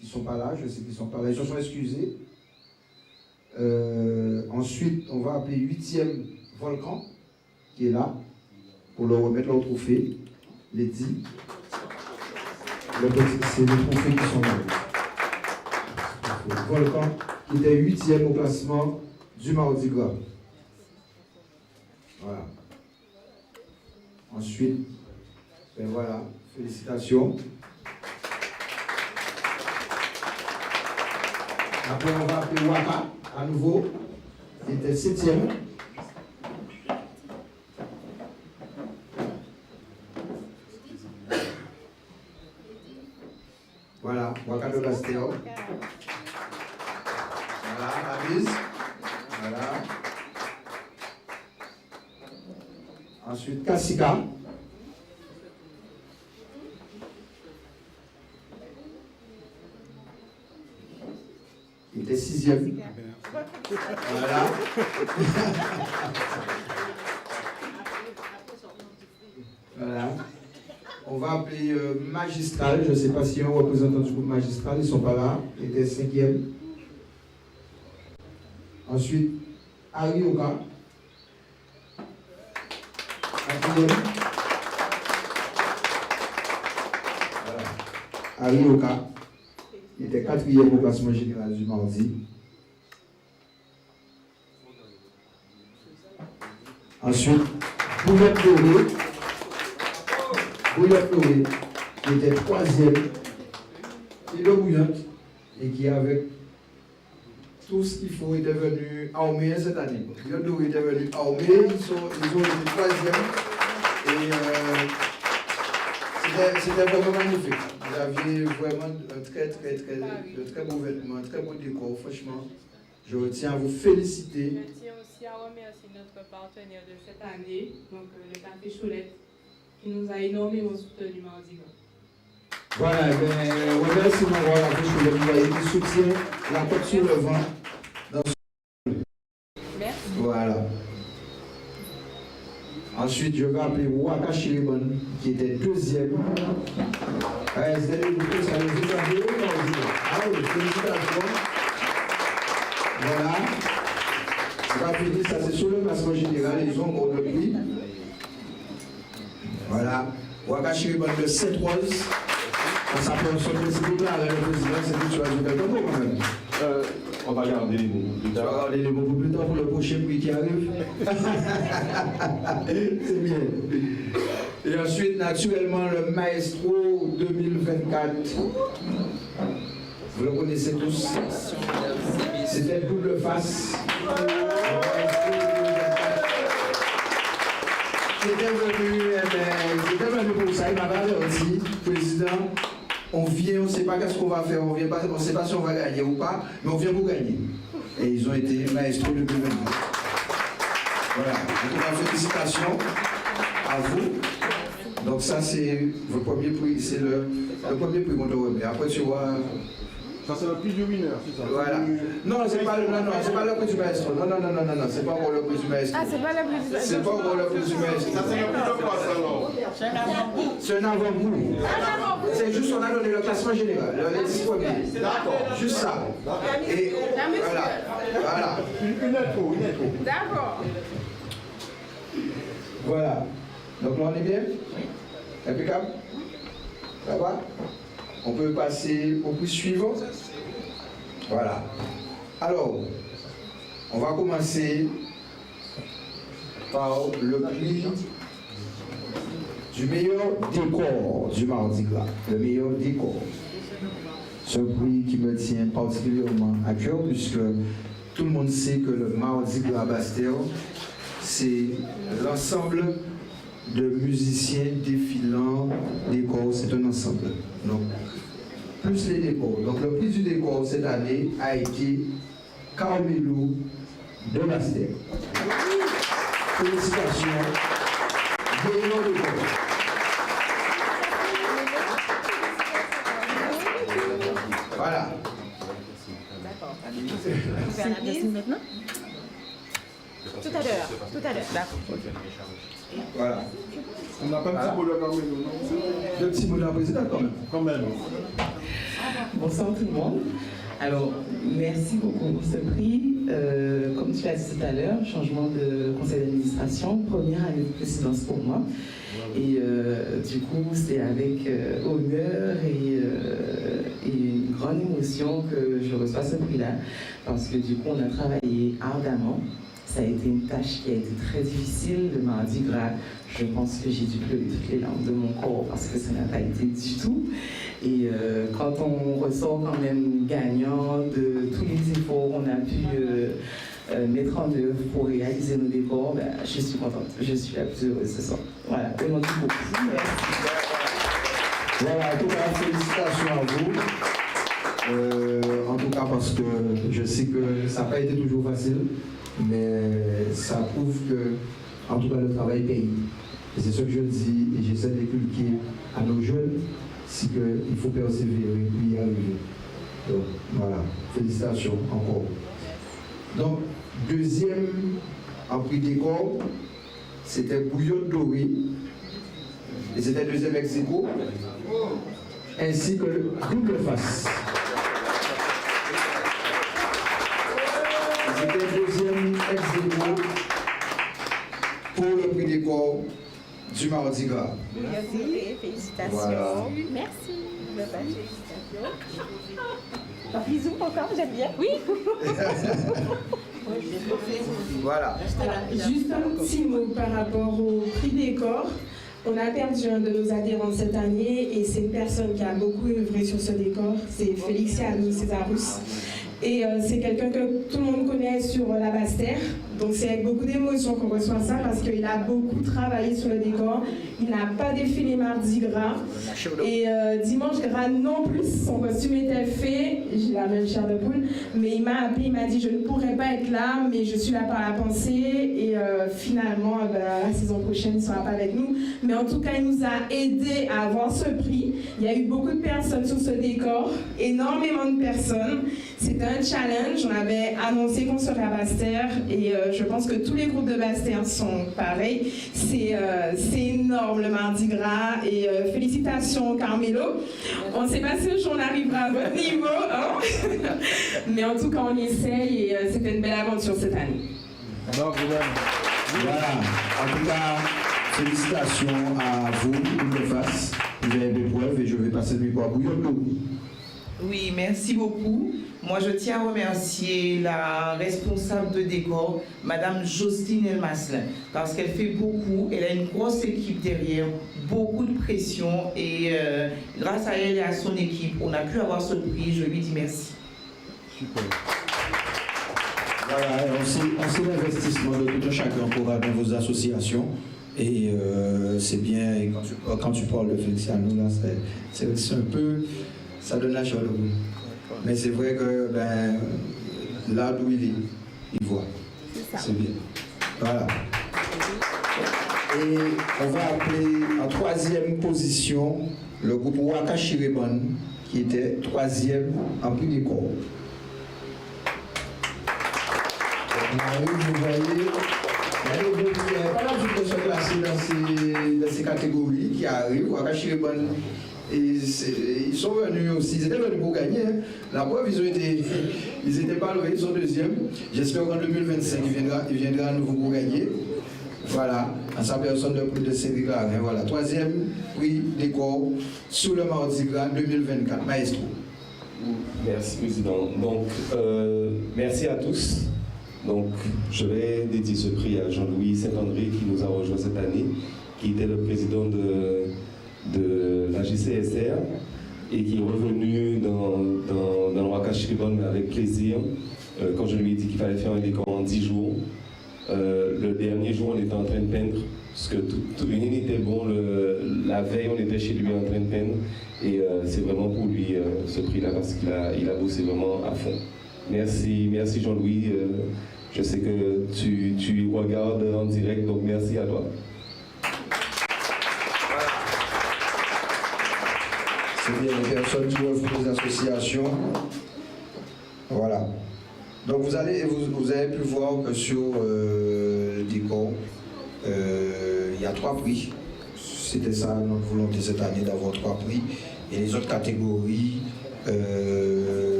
Ils ne sont pas là. Je sais qu'ils ne sont pas là. Ils se sont excusés. Ensuite, on va appeler 8e Volcan, qui est là, pour leur remettre leur trophée. Les 10. C'est les trophées qui sont là. Volcan, qui était 8e au classement du Mardi Gras. Voilà. Ensuite, ben voilà, félicitations. Après, on va appeler Waka. À nouveau, il était 7e. Voilà, Wakanda Bastéo. Voilà, Abis. Voilà. Ensuite, Kassika. Il était 6e. Voilà. Voilà. On va appeler Magistral. Je ne sais pas si un représentant du groupe Magistral, ils ne sont pas là. Il était 5e. Ensuite, Arioka. 4e. Voilà. Arioka. Il était 4e au classement général du mardi. Ensuite, Bouillette Doré. Bouillette Doré, qui était 3e. Et le Bouillette, et qui avec tout ce qu'il faut, était venu armé cette année. Bouillette Doré était venu armé, ils ont été 3e. Et c'était vraiment magnifique. Vous aviez vraiment de très beaux vêtements, un très beau décor. Franchement, je tiens à vous féliciter. Je tiens aussi à remercier notre partenaire de cette année, donc le Café Choulette, qui nous a énormément soutenu mardi gras. Voilà, remercie mon roi, la Café Choulette, qui soutient la côte sur le vent. Merci. Voilà. Ensuite, je vais appeler Waka Chiribon, qui était 2e. Ah oui, félicitations. Voilà. C'est pas fini, ça c'est sur le classement général, ils ont encore le prix. Voilà. Waka Chiribon de 7 roses. On s'appelle son président là, le président, c'est lui qui choisit quelqu'un d'autre quand même. On va garder les mots plus On va tard. garder les mots plus tard pour le prochain prix qui arrive. C'est bien. Et ensuite, naturellement, le Maestro 2024. Vous le connaissez tous. C'était double face. C'était venu pour ça, il m'avait averti, président. On vient, on ne sait pas qu'est-ce qu'on va faire, on ne sait pas si on va gagner ou pas, mais on vient pour gagner. Et ils ont été maestros de 2022. Voilà, donc félicitations à vous. Donc ça c'est votre premier prix, c'est le premier prix qu'on te remet. Après tu vois... Ça c'est le prix du winner, c'est ça? Voilà. Non, c'est pas le prix du maestro. Non, c'est pas encore le prix du maestro. Ah, c'est pas le prix du maestro. C'est pas encore le prix du maestro. Ça c'est le prix de quoi ça alors? C'est un avant-goût. C'est juste qu'on a donné le classement général, les 10 premiers. D'accord. Juste ça. Et voilà. Une intro. D'accord. Voilà. Donc là on est bien? Impeccable? Ça va? On peut passer au prix suivant. Voilà. Alors, on va commencer par le prix du meilleur décor du Mardi Gras. Le meilleur décor. Ce prix qui me tient particulièrement à cœur puisque tout le monde sait que le Mardi Gras Bastéo, c'est l'ensemble de musiciens défilant, décor, c'est un ensemble. Donc, plus les décors. Donc, le prix du décor cette année a été Carmelo de Bastéo. Félicitations. Meilleur décor. Voilà. D'accord. Vous faire la piscine maintenant? Tout à l'heure. D'accord. Voilà. On n'a pas un petit peu de Carmelo, non? Le petit mot de la présidente quand même. Quand même. Bonsoir tout le monde. Alors, merci beaucoup pour ce prix. Comme tu l'as dit tout à l'heure, changement de conseil d'administration, première année de présidence pour moi. Et du coup, c'est avec honneur et une grande émotion que je reçois ce prix-là. Parce que du coup, on a travaillé ardemment. Ça a été une tâche qui a été très difficile. Le Mardi Gras, je pense que j'ai dû pleurer toutes les larmes de mon corps parce que ça n'a pas été du tout. Et quand on ressort quand même gagnant de tous les efforts qu'on a pu mettre en œuvre pour réaliser nos décors, ben, je suis contente, je suis la plus heureuse ce soir. Voilà, vraiment beaucoup. Merci. Voilà, en tout cas, félicitations à vous. En tout cas, parce que je sais que ça n'a pas été toujours facile, mais ça prouve que, en tout cas, le travail paye. Et c'est ce que je dis et j'essaie d'inculquer à nos jeunes, c'est qu'il faut persévérer puis y arriver. Donc, voilà, félicitations encore. Donc, deuxième en prix décor, c'était Bouillon Doré, et c'était deuxième ex-aequo, ainsi que le double face. C'était deuxième ex-aequo pour le prix décor du Mardi Gras. Merci, félicitations. Voilà. Merci. Félicitations. Bisous encore, j'aime bien. Oui. Voilà. Juste un petit mot par rapport au prix décor. On a perdu un de nos adhérents cette année et c'est une personne qui a beaucoup œuvré sur ce décor. C'est Féliciano Césarus. Et c'est quelqu'un que tout le monde connaît sur la Basse-Terre. Donc c'est avec beaucoup d'émotion qu'on reçoit ça parce qu'il a beaucoup travaillé sur le décor. Il n'a pas défilé Mardi Gras. Et Dimanche Gras non plus. Son costume était fait. J'ai la même chair de poule. Mais il m'a appelé, il m'a dit je ne pourrais pas être là, mais je suis là par la pensée. Et finalement, la saison prochaine, il ne sera pas avec nous. Mais en tout cas, il nous a aidés à avoir ce prix. Il y a eu beaucoup de personnes sur ce décor. Énormément de personnes. C'était un challenge. On avait annoncé qu'on serait à Basse-Terre et je pense que tous les groupes de Basse-Terre sont pareils. C'est énorme le Mardi Gras et félicitations Carmelo. On ne sait pas si un jour on arrivera à votre niveau, hein? Mais en tout cas on essaye et c'était une belle aventure cette année. Voilà, en tout cas, félicitations à vous, double face. Vous avez des preuves et je vais passer le micro à Bouillon. Oui, merci beaucoup. Moi, je tiens à remercier la responsable de décor, Madame Jocelyne Elmaslin, parce qu'elle fait beaucoup. Elle a une grosse équipe derrière, beaucoup de pression et grâce à elle et à son équipe, on a pu avoir ce prix. Je lui dis merci. Super. Voilà, on sait l'investissement de tout un chacun pour dans vos associations. Et c'est bien, et quand tu parles de Féliciano, là, c'est un peu, ça donne la chaleur. Mais c'est vrai que là d'où il est, il voit. C'est bien. Voilà. Et on va appeler en troisième position le groupe Waka Chiribon, qui était troisième en prix décor. On arrive, vous voyez. Il y a des groupes qui pas l'habitude de se classer dans ces catégories qui arrivent. Waka Chiribon, et ils sont venus aussi, ils étaient venus pour gagner. Hein. La preuve, ils étaient pas levés, ils sont deuxièmes. J'espère qu'en 2025, il viendra à nouveau pour gagner. Voilà, en sa personne de plus de Cédric Larin. Voilà, troisième prix décor sous le Mardi Gras 2024. Maestro. Merci, Président. Donc, merci à tous. Donc, je vais dédier ce prix à Jean-Louis Saint-André qui nous a rejoint cette année, qui était le président de la JCSR et qui est revenu dans le Waka Chiribon avec plaisir quand je lui ai dit qu'il fallait faire un décor en 10 jours. Le dernier jour, on était en train de peindre parce que rien n'était bon. La veille, on était chez lui en train de peindre et c'est vraiment pour lui ce prix-là parce qu'il a bossé vraiment à fond. Merci Jean-Louis. Je sais que tu regardes en direct, donc merci à toi. C'est bien les personnes qui œuvrent pour les associations. Voilà. Donc vous avez pu voir que sur le décor, il y a 3 prix. C'était ça notre volonté cette année d'avoir 3 prix. Et les autres catégories, 1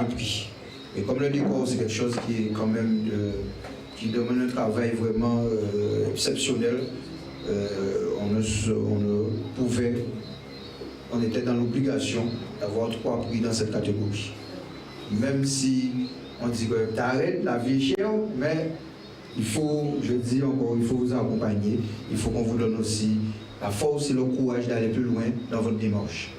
prix. Et comme le décor, c'est quelque chose qui est quand même qui demande un travail vraiment exceptionnel, on était dans l'obligation d'avoir 3 prix dans cette catégorie. Même si on dit que t'arrêtes, la vie est chère, mais il faut, je dis encore, il faut vous accompagner, il faut qu'on vous donne aussi la force et le courage d'aller plus loin dans votre démarche.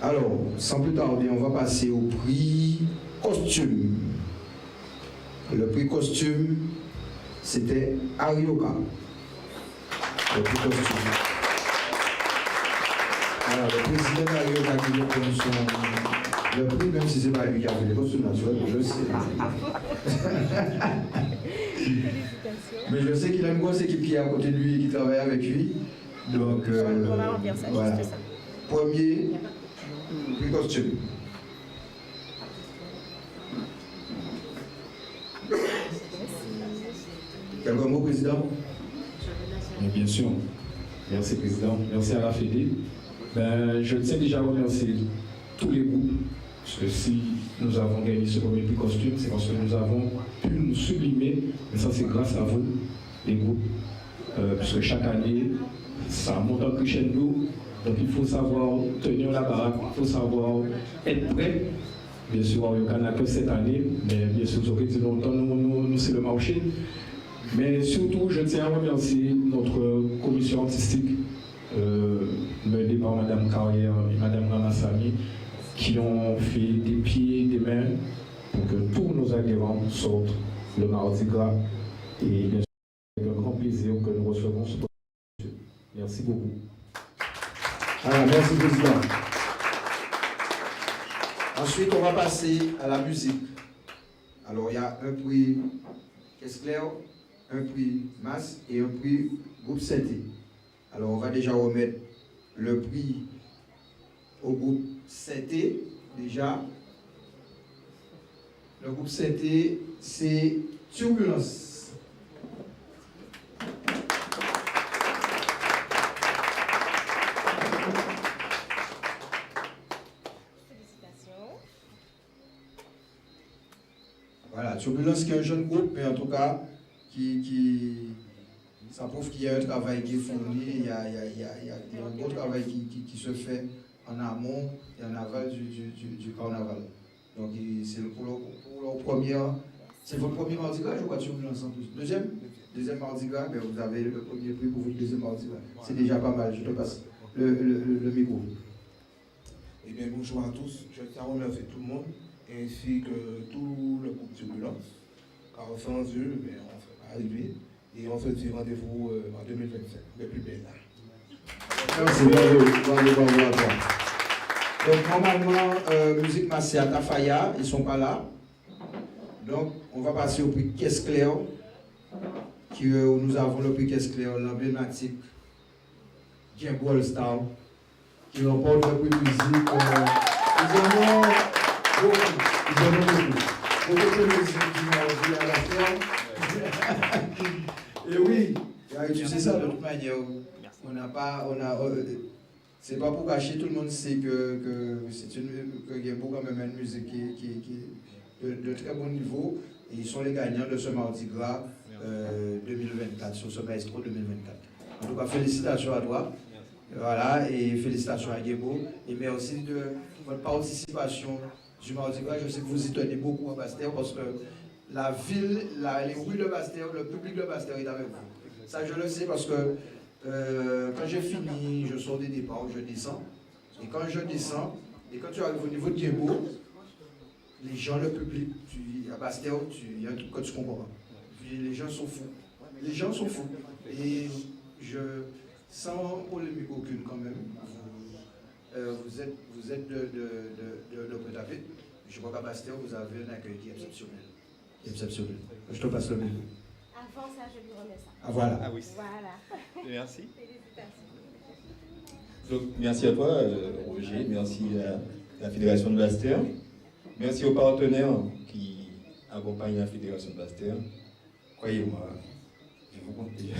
Alors, sans plus tarder, on va passer au prix costume. Le prix costume, c'était Arioka. Le prix costume. Alors, le président d'Arioka qui nous donne le prix, même si ce n'est pas lui qui a fait les costumes naturels, je le sais. Mais je sais qu'il a une grosse équipe qui est à côté de lui et qui travaille avec lui. Donc, on va remplir ça, voilà. juste ça. Premier prix costume. Quelques mots, Président? Mais bien sûr. Merci, Président. Merci à la Fédé. Je tiens déjà à remercier tous les groupes. Parce que si nous avons gagné ce premier prix costume, c'est parce que nous avons pu nous sublimer. Mais ça, c'est grâce à vous, les groupes. Puisque chaque année, ça monte en crescendo. Donc il faut savoir tenir la baraque, il faut savoir être prêt. Bien sûr, il n'y en a que cette année, mais bien sûr, vous aurez dit longtemps, nous c'est le marché. Mais surtout, je tiens à remercier notre commission artistique, menée par Mme Carrière et Mme Ramassami, qui ont fait des pieds et des mains pour que tous nos adhérents sortent le mardi gras. Et bien sûr, c'est un grand plaisir que nous recevons ce prix. Merci beaucoup. Alors, merci, Président. Ensuite, on va passer à la musique. Alors, il y a un prix Caisse Claire, un prix Masse et un prix Groupe Synthé. Alors, on va déjà remettre le prix au groupe Synthé, déjà. Le groupe Synthé, c'est Turbulence. Voilà, Turbulence qui est un jeune groupe, mais en tout cas, ça prouve qu'il y a un travail qui est fourni, il y a un gros travail qui se fait en amont et en aval du carnaval. Donc c'est pour leur première, c'est votre premier mardi gras, je crois, Turbulence en plus. Deuxième mardi gras, ben vous avez le premier prix pour votre deuxième mardi gras. C'est déjà pas mal, je te passe le micro. Eh bien, bonjour à tous, je tiens à remercier tout le monde, ainsi que tout le groupe Turbulence, car sans eux, on ne serait pas arrivé, et on se dit rendez-vous en 2025, le plus belle. Merci, bravo à toi. Donc normalement, Musique Massé à Tafaya, ils ne sont pas là. Donc on va passer au prix Caisse Claire, où nous avons le prix Caisse Claire, l'emblématique Djembo All Star, qui remporte le prix musique. Ils en ont beaucoup de musique qui m'ont dit à la fois. Et oui, tu sais ça de toute manière. C'est pas pour cacher, tout le monde sait que Djembo quand même une musique qui est de très bon niveau. Et ils sont les gagnants de ce Mardi Gras 2024, sur ce Maestro 2024. En tout cas, félicitations à toi. Voilà, et félicitations à Djembo. Et merci de votre participation du Mardi Gras. Je sais que vous y tenez beaucoup à Bastère parce que la ville, les rues de Bastère, le public de Bastère est avec vous. Ça, je le sais parce que quand j'ai fini, je sors des départs, je descends. Et quand je descends, et quand tu arrives au niveau de Djembo, les gens, le public, à Bastère, il y a un truc que tu comprends pas. Puis les gens sont fous. Les gens sont fous. Et sans polémique aucune quand même, vous êtes de Pointe-à-Pitre. Je crois qu'à Bastère, vous avez un accueil qui est exceptionnel. Exceptionnel. Je te passe le micro. Avant ça, je lui remets ça. Ah voilà. Ah oui. Voilà. Merci. Félicitations. Donc, merci à toi, Roger. Merci à la Fédération de Bastère. Merci aux partenaires qui accompagnent la Fédération de Bastère. Croyez-moi, je vous compte déjà.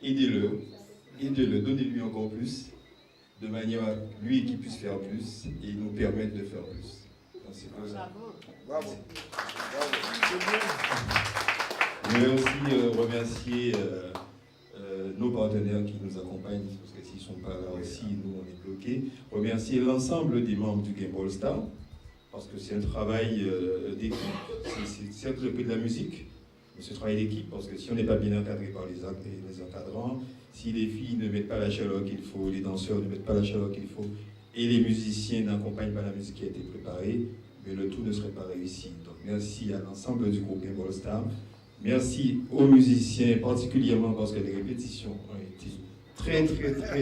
Aidez-le, donnez-lui encore plus, de manière à lui qui puisse faire plus et nous permettre de faire plus. Donc, c'est pour ça. Bravo. Je vais aussi remercier nos partenaires qui nous accompagnent, parce que s'ils ne sont pas là aussi, nous on est bloqués. Remercier l'ensemble des membres du Game All Star, parce que c'est un travail d'équipe. C'est certes le prix de la musique, mais c'est un travail d'équipe, parce que si on n'est pas bien encadré par les encadrants, si les filles ne mettent pas la chaleur qu'il faut, les danseurs ne mettent pas la chaleur qu'il faut, et les musiciens n'accompagnent pas la musique qui a été préparée, mais le tout ne serait pas réussi. Donc merci à l'ensemble du groupe Game All Star. Merci aux musiciens, particulièrement parce que les répétitions ont été très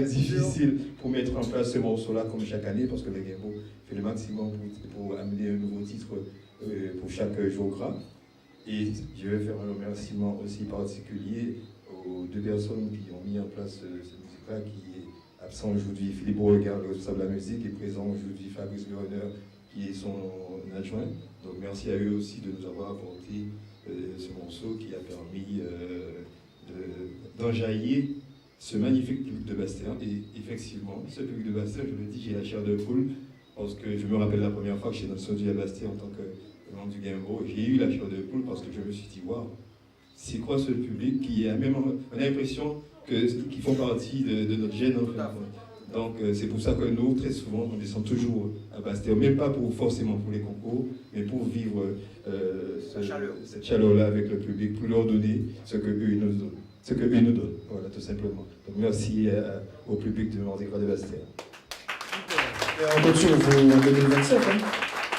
difficiles pour mettre en place ce morceau-là comme chaque année, parce que le Game Ball fait le maximum pour amener un nouveau titre pour chaque jour gras. Et je vais faire un remerciement aussi particulier aux deux personnes qui ont mis en place cette musique-là, qui est absent aujourd'hui, Philippe Beauregard, le responsable de la musique, et présent aujourd'hui Fabrice Leronner, qui est son adjoint. Donc merci à eux aussi de nous avoir apporté ce morceau qui a permis d'enjaillir ce magnifique public de Bastien. Et effectivement, ce public de Bastien, je le dis, j'ai la chair de poule, parce que je me rappelle la première fois que j'étais dans le studio à Bastien en tant que membre du Gambo, j'ai eu la chair de poule parce que je me suis dit, waouh, c'est quoi ce public qui a même, on a l'impression qu'ils font partie de notre gène en fait. Donc c'est pour ça que nous, très souvent, on descend toujours à Bastien, même pas forcément pour les concours, mais pour vivre cette chaleur-là avec le public, pour leur donner ce que eux nous donnent. Voilà, tout simplement. Donc merci au public de Mardi Gras de Bastien. On continue en 2027, hein.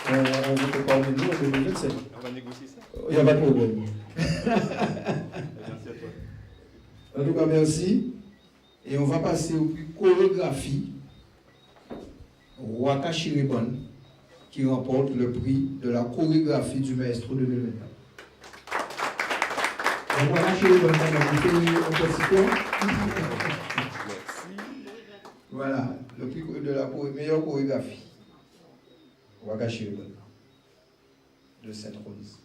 On ne peut pas en nous en 2027. On va négocier ça. Il n'y a pas de problème. Merci à toi. En tout cas, merci. Et on va passer au prix chorégraphie. Waka Chiribon, qui remporte le prix de la chorégraphie du maestro 2024. Donc, Waka Chiribon, on a fait voilà, le prix de la meilleure chorégraphie. Waka Chiribon, de Sainte-Rose.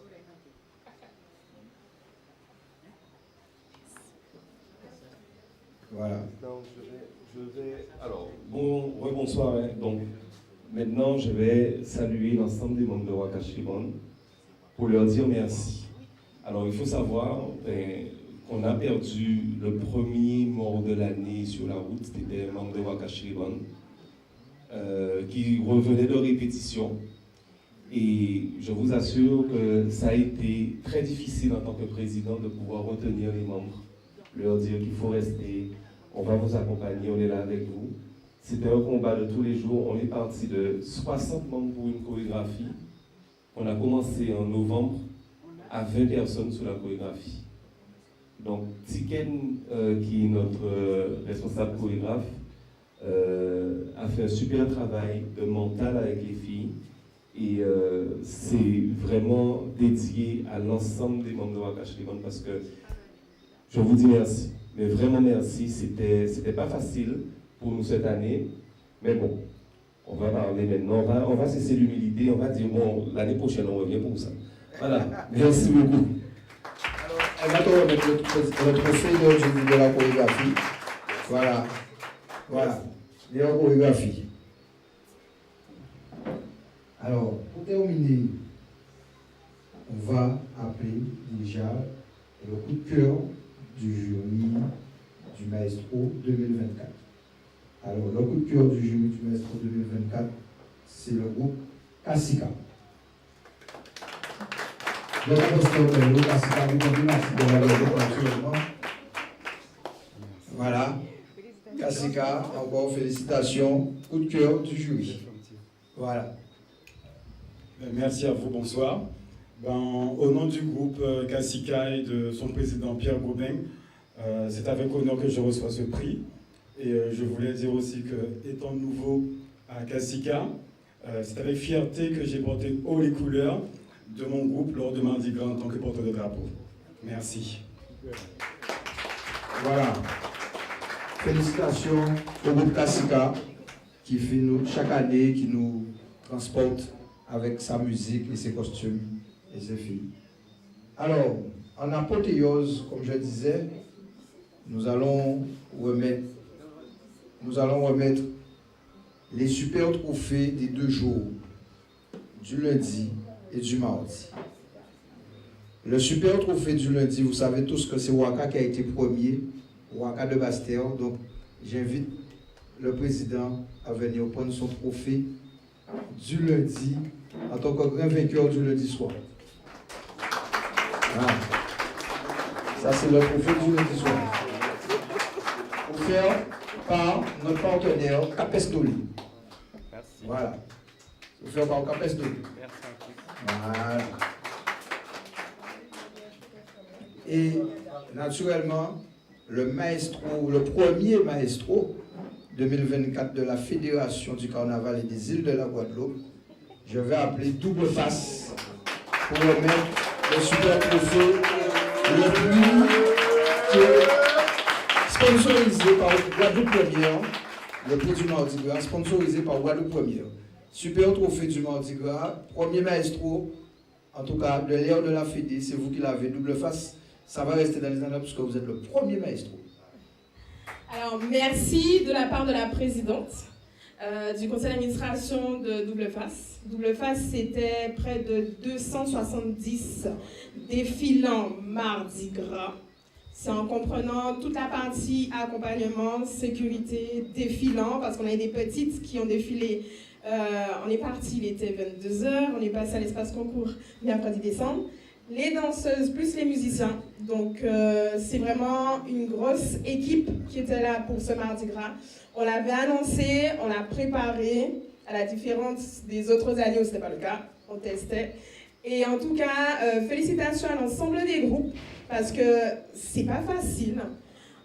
Voilà. Donc, alors, rebonsoir. Hein. Donc, maintenant, je vais saluer l'ensemble des membres de Waka Chiribon pour leur dire merci. Alors, il faut savoir qu'on a perdu le premier mort de l'année sur la route. C'était un membre de Waka Chiribon qui revenait de répétition. Et je vous assure que ça a été très difficile en tant que président de pouvoir retenir les membres, leur dire qu'il faut rester, on va vous accompagner, on est là avec vous. C'était un combat de tous les jours. On est parti de 60 membres pour une chorégraphie. On a commencé en novembre à 20 personnes sur la chorégraphie. Donc, Tiken, qui est notre responsable chorégraphe, a fait un super travail de mental avec les filles. Et c'est vraiment dédié à l'ensemble des membres de Waka Chiribon parce que je vous dis merci. Mais vraiment merci. C'était pas facile pour nous cette année. Mais bon, on va parler maintenant. On va cesser l'humilité. On va dire, bon, l'année prochaine, on revient pour ça. Voilà. Merci beaucoup. Alors, on va te remettre le trophée de la chorégraphie. Voilà. Voilà. Meilleure chorégraphie. Alors, pour terminer, on va appeler déjà le coup de cœur du jury du Maestro 2024. Alors, le coup de cœur du jury du Maestro 2024, c'est le groupe Kassika. Donc, le Kassika, vous comprenez, actuellement. Voilà. Kassika, encore félicitations. Coup de cœur du jury. Voilà. Merci à vous, bonsoir. Au nom du groupe Kassika et de son président Pierre Goubin, c'est avec honneur que je reçois ce prix. Et je voulais dire aussi que, étant nouveau à Kassika, c'est avec fierté que j'ai porté haut les couleurs de mon groupe lors de Mardi Gras en tant que porteur de drapeau. Merci. Voilà. Félicitations au groupe Kassika qui fait chaque année, qui nous transporte avec sa musique et ses costumes et ses filles. Alors, en apothéose, comme je disais, nous allons remettre les super trophées des 2 jours, du lundi et du mardi. Le super trophée du lundi, vous savez tous que c'est Waka qui a été premier, Waka de Bastère. Donc, j'invite le président à venir prendre son trophée du lundi en tant que grand vainqueur du lundi soir. Voilà. Ça, c'est le trophée du lundi soir. Offert par notre partenaire Capestoli. Voilà. Vous faites par capes de. Voilà. Et naturellement, le premier maestro 2024 de la Fédération du Carnaval et des îles de la Guadeloupe, je vais appeler Double Face pour remettre le super trophée le plus sponsorisé par Guadeloupe Première, le prix du Mardi Gras, sponsorisé par Guadeloupe Première. Super trophée du Mardi Gras, premier maestro, en tout cas de l'ère de la Fédé, c'est vous qui l'avez. Double Face, ça va rester dans les annales puisque vous êtes le premier maestro. Alors, merci de la part de la présidente du conseil d'administration de Double Face. Double Face, c'était près de 270 défilants Mardi Gras. C'est en comprenant toute la partie accompagnement, sécurité, défilant, parce qu'on a des petites qui ont défilé. On est parti, il était 22h, on est passé à l'espace concours mercredi décembre. Les danseuses plus les musiciens. Donc c'est vraiment une grosse équipe qui était là pour ce Mardi Gras. On l'avait annoncé, on l'a préparé, à la différence des autres années où ce n'était pas le cas, on testait. Et en tout cas, félicitations à l'ensemble des groupes, parce que c'est pas facile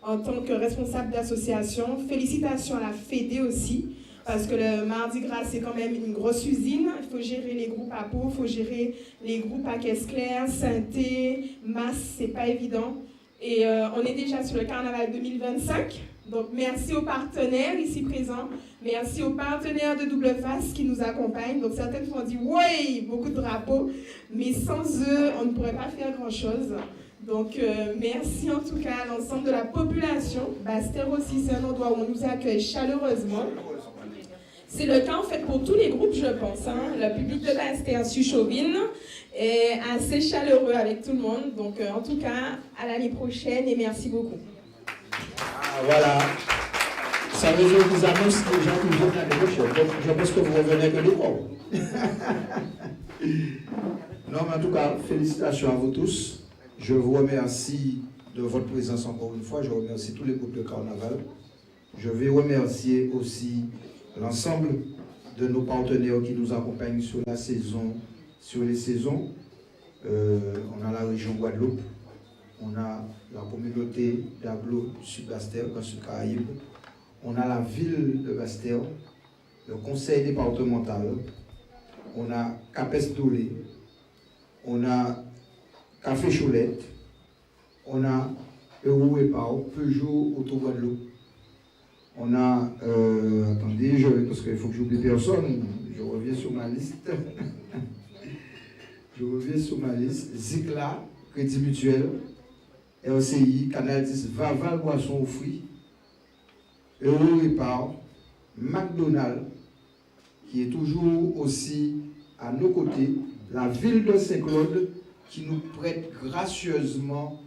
en tant que responsable d'association. Félicitations à la Fédé aussi, parce que le Mardi Gras, c'est quand même une grosse usine. Il faut gérer les groupes à Pau, il faut gérer les groupes à Caisse-Claire, Saint-Thé, Masse, c'est pas évident. Et on est déjà sur le Carnaval 2025. Donc merci aux partenaires ici présents. Merci aux partenaires de Double Face qui nous accompagnent. Donc certaines fois on dit « oui », beaucoup de drapeaux. Mais sans eux, on ne pourrait pas faire grand-chose. Donc merci en tout cas à l'ensemble de la population. Bastère aussi, c'est un endroit où on nous accueille chaleureusement. C'est le cas en fait pour tous les groupes, je pense. Le public de Bastère Suchauvine est assez chaleureux avec tout le monde. Donc en tout cas, à l'année prochaine et merci beaucoup. Ah, voilà. Ça veut dire qu'ils annoncent les gens qui viennent l'année prochaine. Donc je pense que vous revenez que les pauvres. Non, mais en tout cas, félicitations à vous tous. Je vous remercie de votre présence encore une fois. Je remercie tous les groupes de carnaval. Je vais remercier aussi l'ensemble de nos partenaires qui nous accompagnent sur la saison, sur les saisons. On a la région Guadeloupe, on a la communauté d'Aglo du Sud-Bastère, dans le Sud-Caraïbe, on a la ville de Bastère, le conseil départemental, on a Capes Dolé, on a Café Choulette, on a Euro et Pau, Peugeot, Auto Guadeloupe. On a, attendez, parce qu'il faut que j'oublie personne, je reviens sur ma liste. Zicla, Crédit Mutuel, RCI, Canal 10, Vaval, Boisson aux fruits, Euro Répar, McDonald's, qui est toujours aussi à nos côtés, la ville de Saint-Claude, qui nous prête gracieusement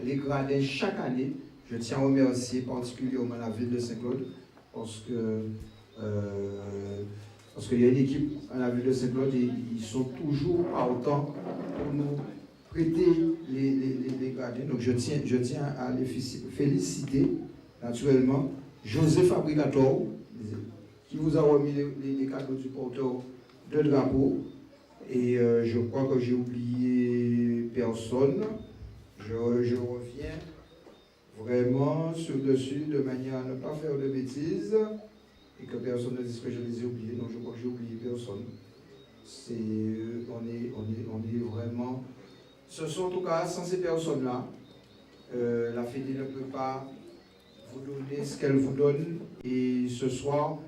les gradins chaque année. Je tiens à remercier particulièrement la ville de Saint-Claude parce qu'il y a une équipe à la ville de Saint-Claude et ils sont toujours partants pour nous prêter les gradins. Donc je tiens à les féliciter naturellement. José Fabricator, qui vous a remis les cadeaux du porteur de drapeau. Et je crois que j'ai oublié personne. Je reviens vraiment sur le dessus de manière à ne pas faire de bêtises et que personne ne dise que je les ai oubliés. Donc je crois que j'ai oublié personne. On est vraiment... Ce sont en tout cas, sans ces personnes-là, la Fédé ne peut pas vous donner ce qu'elle vous donne. Et ce soir,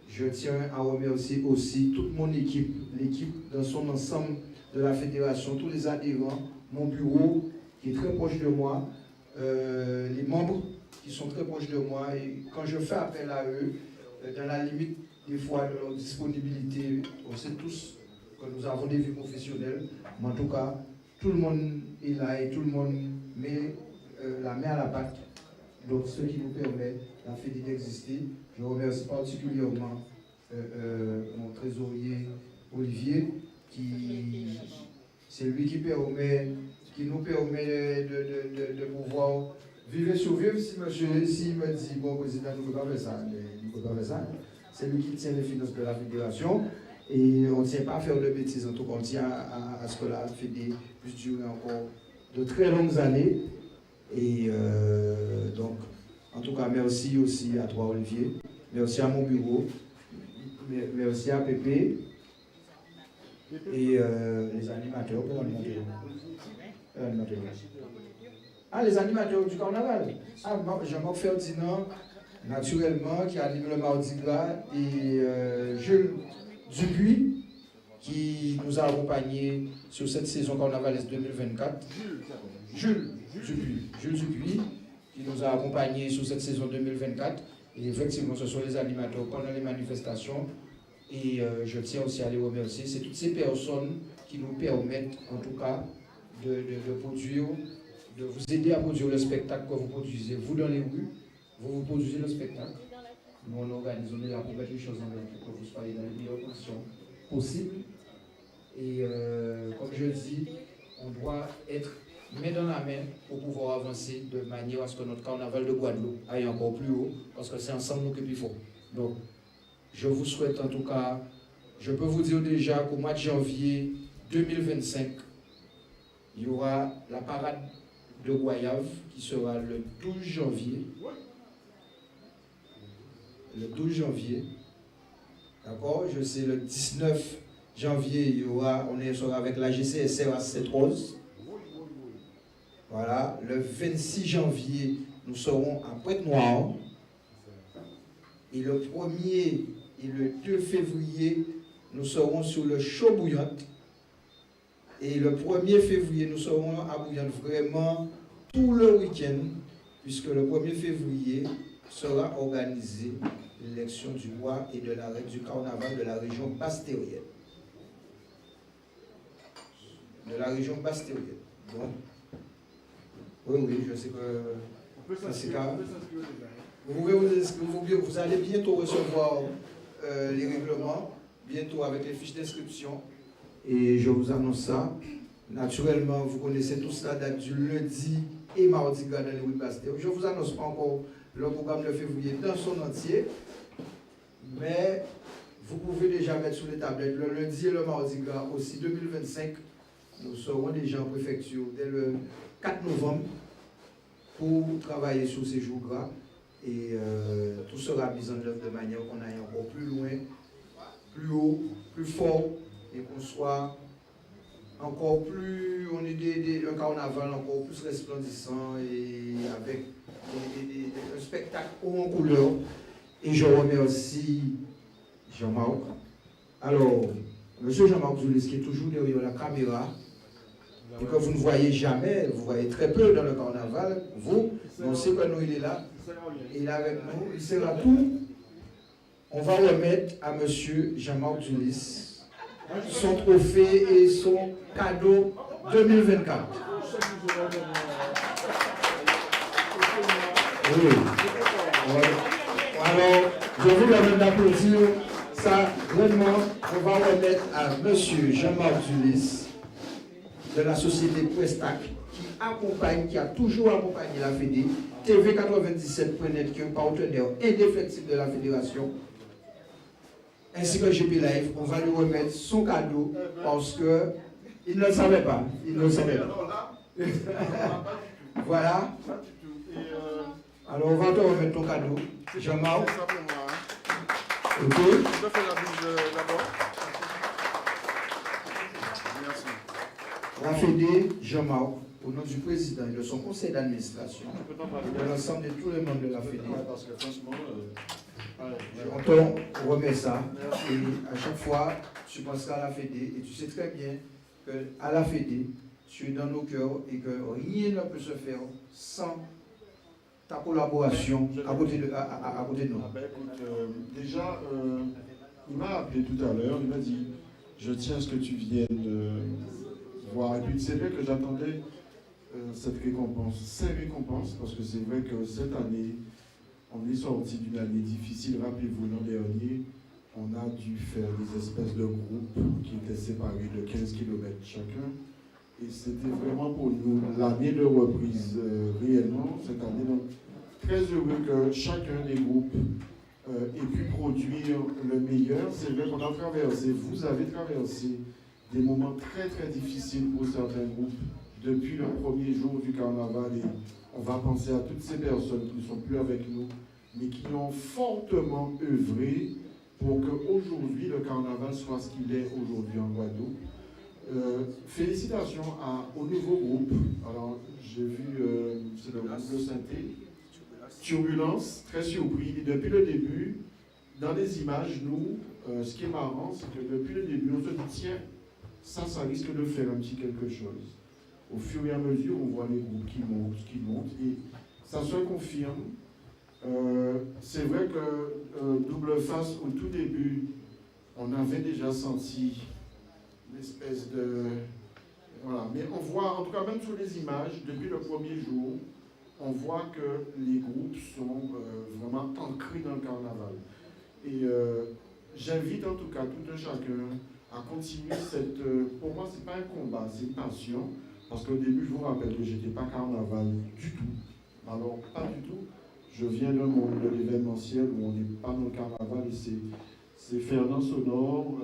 je tiens à remercier aussi toute mon équipe, l'équipe dans son ensemble de la fédération, tous les adhérents, mon bureau qui est très proche de moi, les membres qui sont très proches de moi. Et quand je fais appel à eux, dans la limite des fois de leur disponibilité, on sait tous que nous avons des vies professionnelles, mais en tout cas, tout le monde est là et tout le monde met la main à la pâte. Donc, ce qui nous permet, la Fédé d'exister. Je remercie particulièrement mon trésorier Olivier, c'est lui qui nous permet de pouvoir vivre et survivre. Si monsieur me dit, bon, président, nous ne pouvons pas faire ça, nous ne pouvons pas faire ça. c'est lui qui tient les finances de la fédération. Et on ne tient pas à faire de bêtises, en tout cas, on tient à ce que la Fédé puisse durer encore de très longues années. Et donc, en tout cas, merci aussi à toi, Olivier. Merci à mon bureau. Merci à Pépé. Et les animateurs, les animateurs du carnaval. Jean-Marc Ferdinand, naturellement, qui anime le Mardi Gras, et Jules Dupuis, qui nous a accompagnés sur cette saison carnavalesque 2024. Jules Dupuis, qui nous a accompagnés sur cette saison 2024. Et effectivement, ce sont les animateurs pendant les manifestations. Et je tiens aussi à les remercier. C'est toutes ces personnes qui nous permettent, en tout cas, de produire, de vous aider à produire le spectacle que vous produisez. Vous, dans les rues, vous produisez le spectacle. Nous, on organise, on est là pour mettre les choses en œuvre, pour que vous soyez dans les meilleures conditions possibles. Et comme je dis, on doit être main dans la main pour pouvoir avancer de manière à ce que notre carnaval de Guadeloupe aille encore plus haut, parce que c'est ensemble que qu'il faut. Donc, je vous souhaite en tout cas, je peux vous dire déjà qu'au mois de janvier 2025, il y aura la parade de Goyave qui sera le 12 janvier. Le 12 janvier. D'accord? Je sais, le 19 janvier, on sera avec la GCSR à Sainte-Rose. Voilà. Le 26 janvier, nous serons à Pointe-Noire. Et le 1er et le 2 février, nous serons sur le Chaud-Bouillante. Et le 1er février, nous serons à Bouillante vraiment tout le week-end, puisque le 1er février sera organisée l'élection du roi et de la reine du carnaval de la région bastérienne. De la région bastérienne. Donc, oui, je sais que vous allez bientôt recevoir les règlements, bientôt avec les fiches d'inscription. Et je vous annonce ça. Naturellement, vous connaissez tous la date du lundi et mardi gras dans les rues de Bastère. Je ne vous annonce pas encore le programme de février dans son entier, mais vous pouvez déjà mettre sur les tablettes le lundi et le mardi gras aussi 2025. Nous serons déjà en préfecture dès le 4 novembre pour travailler sur ces jours gras. Et tout sera mis en œuvre de manière qu'on aille encore plus loin, plus haut, plus fort, et qu'on soit encore plus, on est un carnaval encore plus resplendissant et avec un spectacle haut en couleur. Et je remercie Jean-Marc. Alors, M. Jean-Marc Zulis, qui est toujours derrière la caméra, et que vous ne voyez jamais, vous voyez très peu dans le carnaval, vous, on sait que nous, il est là, il est avec nous, il sera tout. On va remettre à M. Jean-Marc Zulis son trophée et son cadeau 2024. Oui. Alors, je vous demande d'applaudir. Ça, vraiment, on va remettre à M. Jean-Marc Zulis de la société Prestac qui a toujours accompagné la Fédé, TV97.net, qui est un partenaire indéfectible de la Fédération, ainsi que GP Live. On va lui remettre son cadeau parce qu'il ne le savait pas. Il ne le savait pas. Voilà. Alors, on va te remettre ton cadeau. Jean-Marc. Ok. Je peux faire la bouche d'abord. Merci. La Fédé, Jean-Marc, au nom du président et de son conseil d'administration, et de l'ensemble de tous les membres de la Fédé, on te remet ça. Et à chaque fois, tu penseras à la Fédé et tu sais très bien qu'à la Fédé, tu es dans nos cœurs et que rien ne peut se faire sans ta collaboration à côté de nous. Déjà, il m'a appelé tout à l'heure, il m'a dit je tiens à ce que tu viennes voir. Et puis c'est vrai que j'attendais cette récompense, ces récompenses, parce que c'est vrai que cette année, on est sorti d'une année difficile. Rappelez-vous, l'an dernier, on a dû faire des espèces de groupes qui étaient séparés de 15 km chacun. Et c'était vraiment pour nous l'année de reprise réellement cette année. Donc, très heureux que chacun des groupes et puis produire le meilleur. C'est vrai qu'on a traversé, vous avez traversé des moments très très difficiles pour certains groupes depuis le premier jour du carnaval, et on va penser à toutes ces personnes qui ne sont plus avec nous, mais qui ont fortement œuvré pour qu'aujourd'hui le carnaval soit ce qu'il est aujourd'hui en Guadeloupe. Félicitations au nouveau groupe. Alors, j'ai vu, c'est le groupe de Saint-Thé, Turbulence, très surpris. Et depuis le début, dans les images, nous, ce qui est marrant, c'est que depuis le début, on se dit, tiens, ça risque de faire un petit quelque chose. Au fur et à mesure, on voit les groupes qui montent, et ça se confirme. C'est vrai que Double Face, au tout début, on avait déjà senti l'espèce de... Voilà, mais on voit, en tout cas même sur les images, depuis le premier jour, on voit que les groupes sont vraiment ancrés dans le carnaval. Et j'invite en tout cas tout un chacun à continuer cette... pour moi, c'est pas un combat, c'est une passion. Parce qu'au début, je vous rappelle que je n'étais pas carnaval du tout. Alors, pas du tout. Je viens d'un monde de l'événementiel où on n'est pas dans le carnaval, et c'est Fernand Sonore,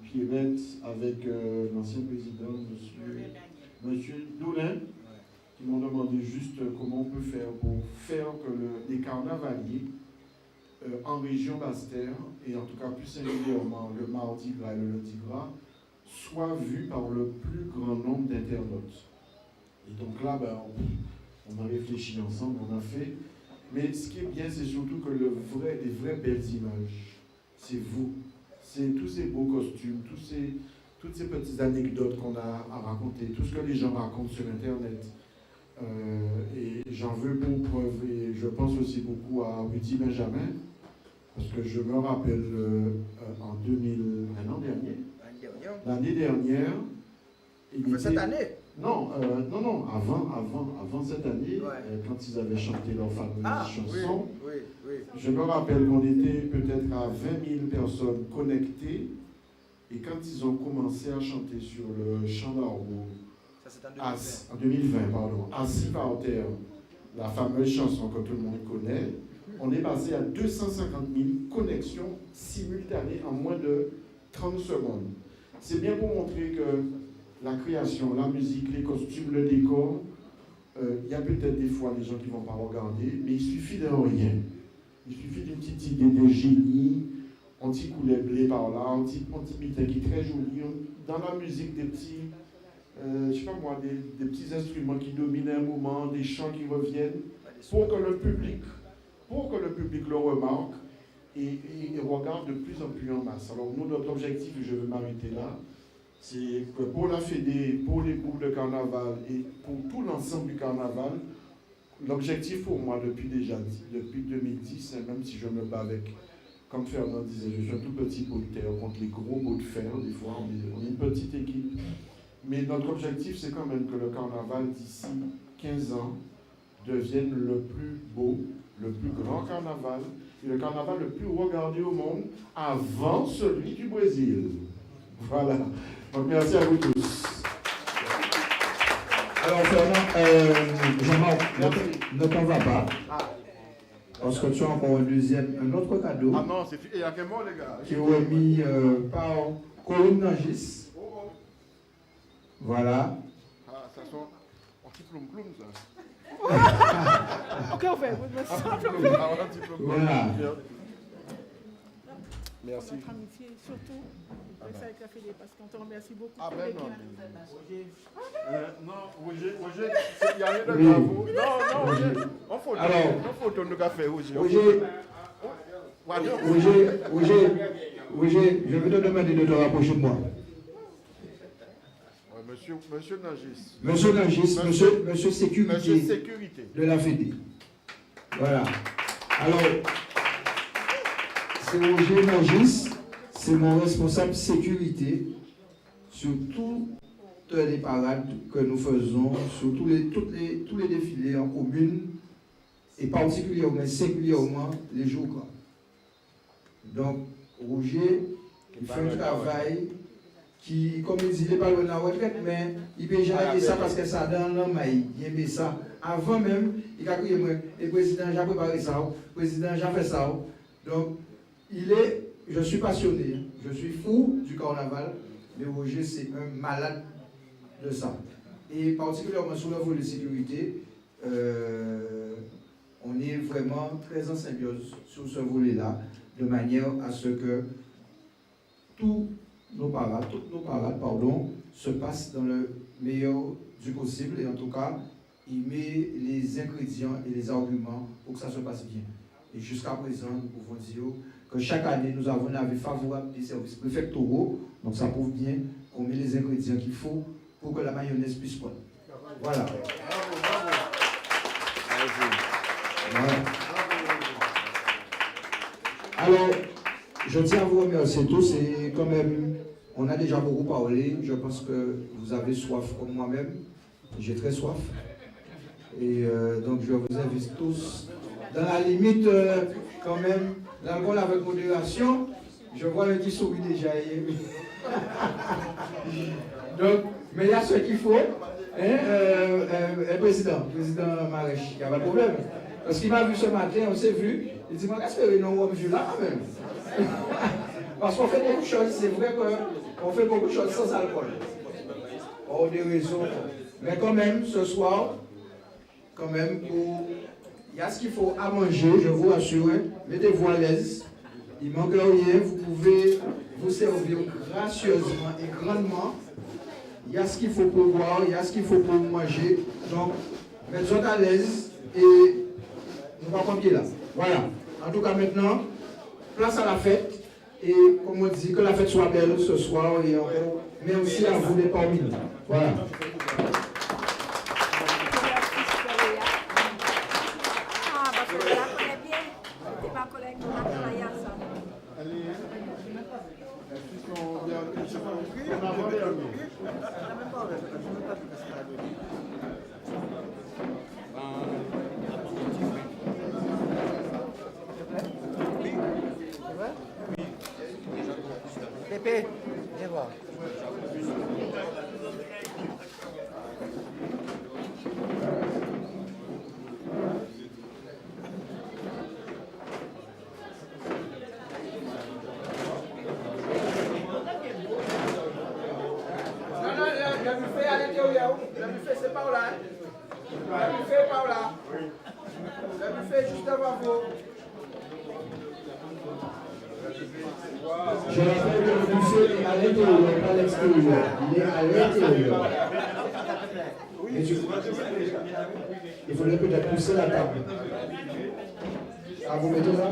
Pierrette, avec l'ancien président, monsieur Doulin, qui m'ont demandé juste comment on peut faire pour faire que les carnavaliers en région Basse-Terre, et en tout cas plus singulièrement le Mardi Gras et le Lundi Gras, soient vus par le plus grand nombre d'internautes. Et donc là, on a réfléchi ensemble, on a fait. Mais ce qui est bien, c'est surtout que les vraies belles images, c'est vous. C'est tous ces beaux costumes, toutes ces petites anecdotes qu'on a à raconter, tout ce que les gens racontent sur Internet. Et j'en veux pour preuve, et je pense aussi beaucoup à Rudy Benjamin, parce que je me rappelle l'année dernière. Cette année? Non, avant cette année, quand ils avaient chanté leur fameuse chanson, oui. Je me rappelle qu'on était peut-être à 20 000 personnes connectées, et quand ils ont commencé à chanter sur le champ d'Arbour, en 2020, assis par terre, la fameuse chanson que tout le monde connaît, on est passé à 250 000 connexions simultanées en moins de 30 secondes. C'est bien pour montrer que la création, la musique, les costumes, le décor, il y a peut-être des fois des gens qui ne vont pas regarder, mais il suffit de rien. Il suffit d'une petite idée de génie, un petit coulet blé par là, un petit mitin qui est très joli, dans la musique des petits, je sais pas moi, des petits instruments qui dominent un moment, des chants qui reviennent, pour que le public le remarque et regarde de plus en plus en masse. Alors nous, notre objectif, et je veux m'arrêter là, c'est que pour la Fédé, pour les groupes de carnaval et pour tout l'ensemble du carnaval, l'objectif pour moi depuis 2010, même si je me bats avec, comme Fernand disait, je suis un tout petit pot de terre contre les gros pots de fer, des fois on est une petite équipe, mais notre objectif c'est quand même que le carnaval d'ici 15 ans devienne le plus beau, le plus grand carnaval, et le carnaval le plus regardé au monde avant celui du Brésil. Voilà. Donc merci à vous tous. Alors Fernand, Jean-Marc, ne t'en va pas. Parce que tu as encore un autre cadeau. Ah non, c'est il y a qu'un mot les gars. Qui est remis par Corinne Nangis. Voilà. Ah, ça sent un petit ploum-ploum ça. Ok, on fait. Voilà. Merci. Notre amitié, surtout avec ça avec la Fédé, parce qu'on te remercie beaucoup. Ah ben non. Non, Roger, il n'y a rien de grave. Non, Roger, on faut ton café, Roger. Roger, je vais te demander de te rapprocher de moi. Monsieur Nangis. Monsieur Nangis, monsieur sécurité de la Fédé. Voilà. Alors, c'est Roger Nangis, c'est mon responsable sécurité sur toutes les parades que nous faisons, sur tous les défilés en commune, et particulièrement, singulièrement, les jours gras. Donc, Roger, il fait un travail qui, comme il dit, il n'est pas loin de la retraite, mais il peut gérer ça parce que ça dans l'homme, il aime ça. Avant même, il a crié, le président, j'ai préparé ça, le président, j'ai fait ça. Donc, je suis passionné, je suis fou du carnaval, mais Roger, c'est un malade de ça. Et particulièrement sur le volet de sécurité, on est vraiment très en symbiose sur ce volet-là, de manière à ce que toutes nos parades, se passent dans le meilleur du possible, et en tout cas, il met les ingrédients et les arguments pour que ça se passe bien. Et jusqu'à présent, nous pouvons dire que chaque année, nous avons un avis favorable des services préfectoraux, donc ça prouve bien qu'on met les ingrédients qu'il faut pour que la mayonnaise puisse prendre. Voilà. Voilà. Alors, je tiens à vous remercier tous, et quand même, on a déjà beaucoup parlé, je pense que vous avez soif comme moi-même, j'ai très soif, et donc je vous invite tous, dans la limite, quand même, l'alcool avec modération, je vois un petit sourire déjà. Donc, mais il y a ce qu'il faut, président Marèche, il n'y a pas de problème. Parce qu'il m'a vu ce matin, on s'est vu, il dit, moi, qu'est-ce que nous avons vu là quand même? Parce qu'on fait beaucoup de choses, c'est vrai qu'on fait beaucoup de choses sans alcool. Pour des raisons. Mais quand même, ce soir, quand même, il y a ce qu'il faut à manger, je vous rassure, mettez-vous à l'aise. Il ne manque rien, vous pouvez vous servir gracieusement et grandement. Il y a ce qu'il faut pour boire, il y a ce qu'il faut pour manger. Donc, mettez-vous à l'aise et nous ne pas pied là. Voilà. En tout cas, maintenant, place à la fête. Et comme on dit, que la fête soit belle ce soir et encore. Merci à vous d'être parmi nous. Voilà. Pépé, viens voir. Le buffet à l'intérieur. Le buffet, c'est par là. Le buffet par là. Le buffet juste devant vous. Je rappelle que le buffet est à l'intérieur, pas à l'extérieur. Il est à l'intérieur. Il faudrait peut-être pousser la table. Ah, vous mettez là?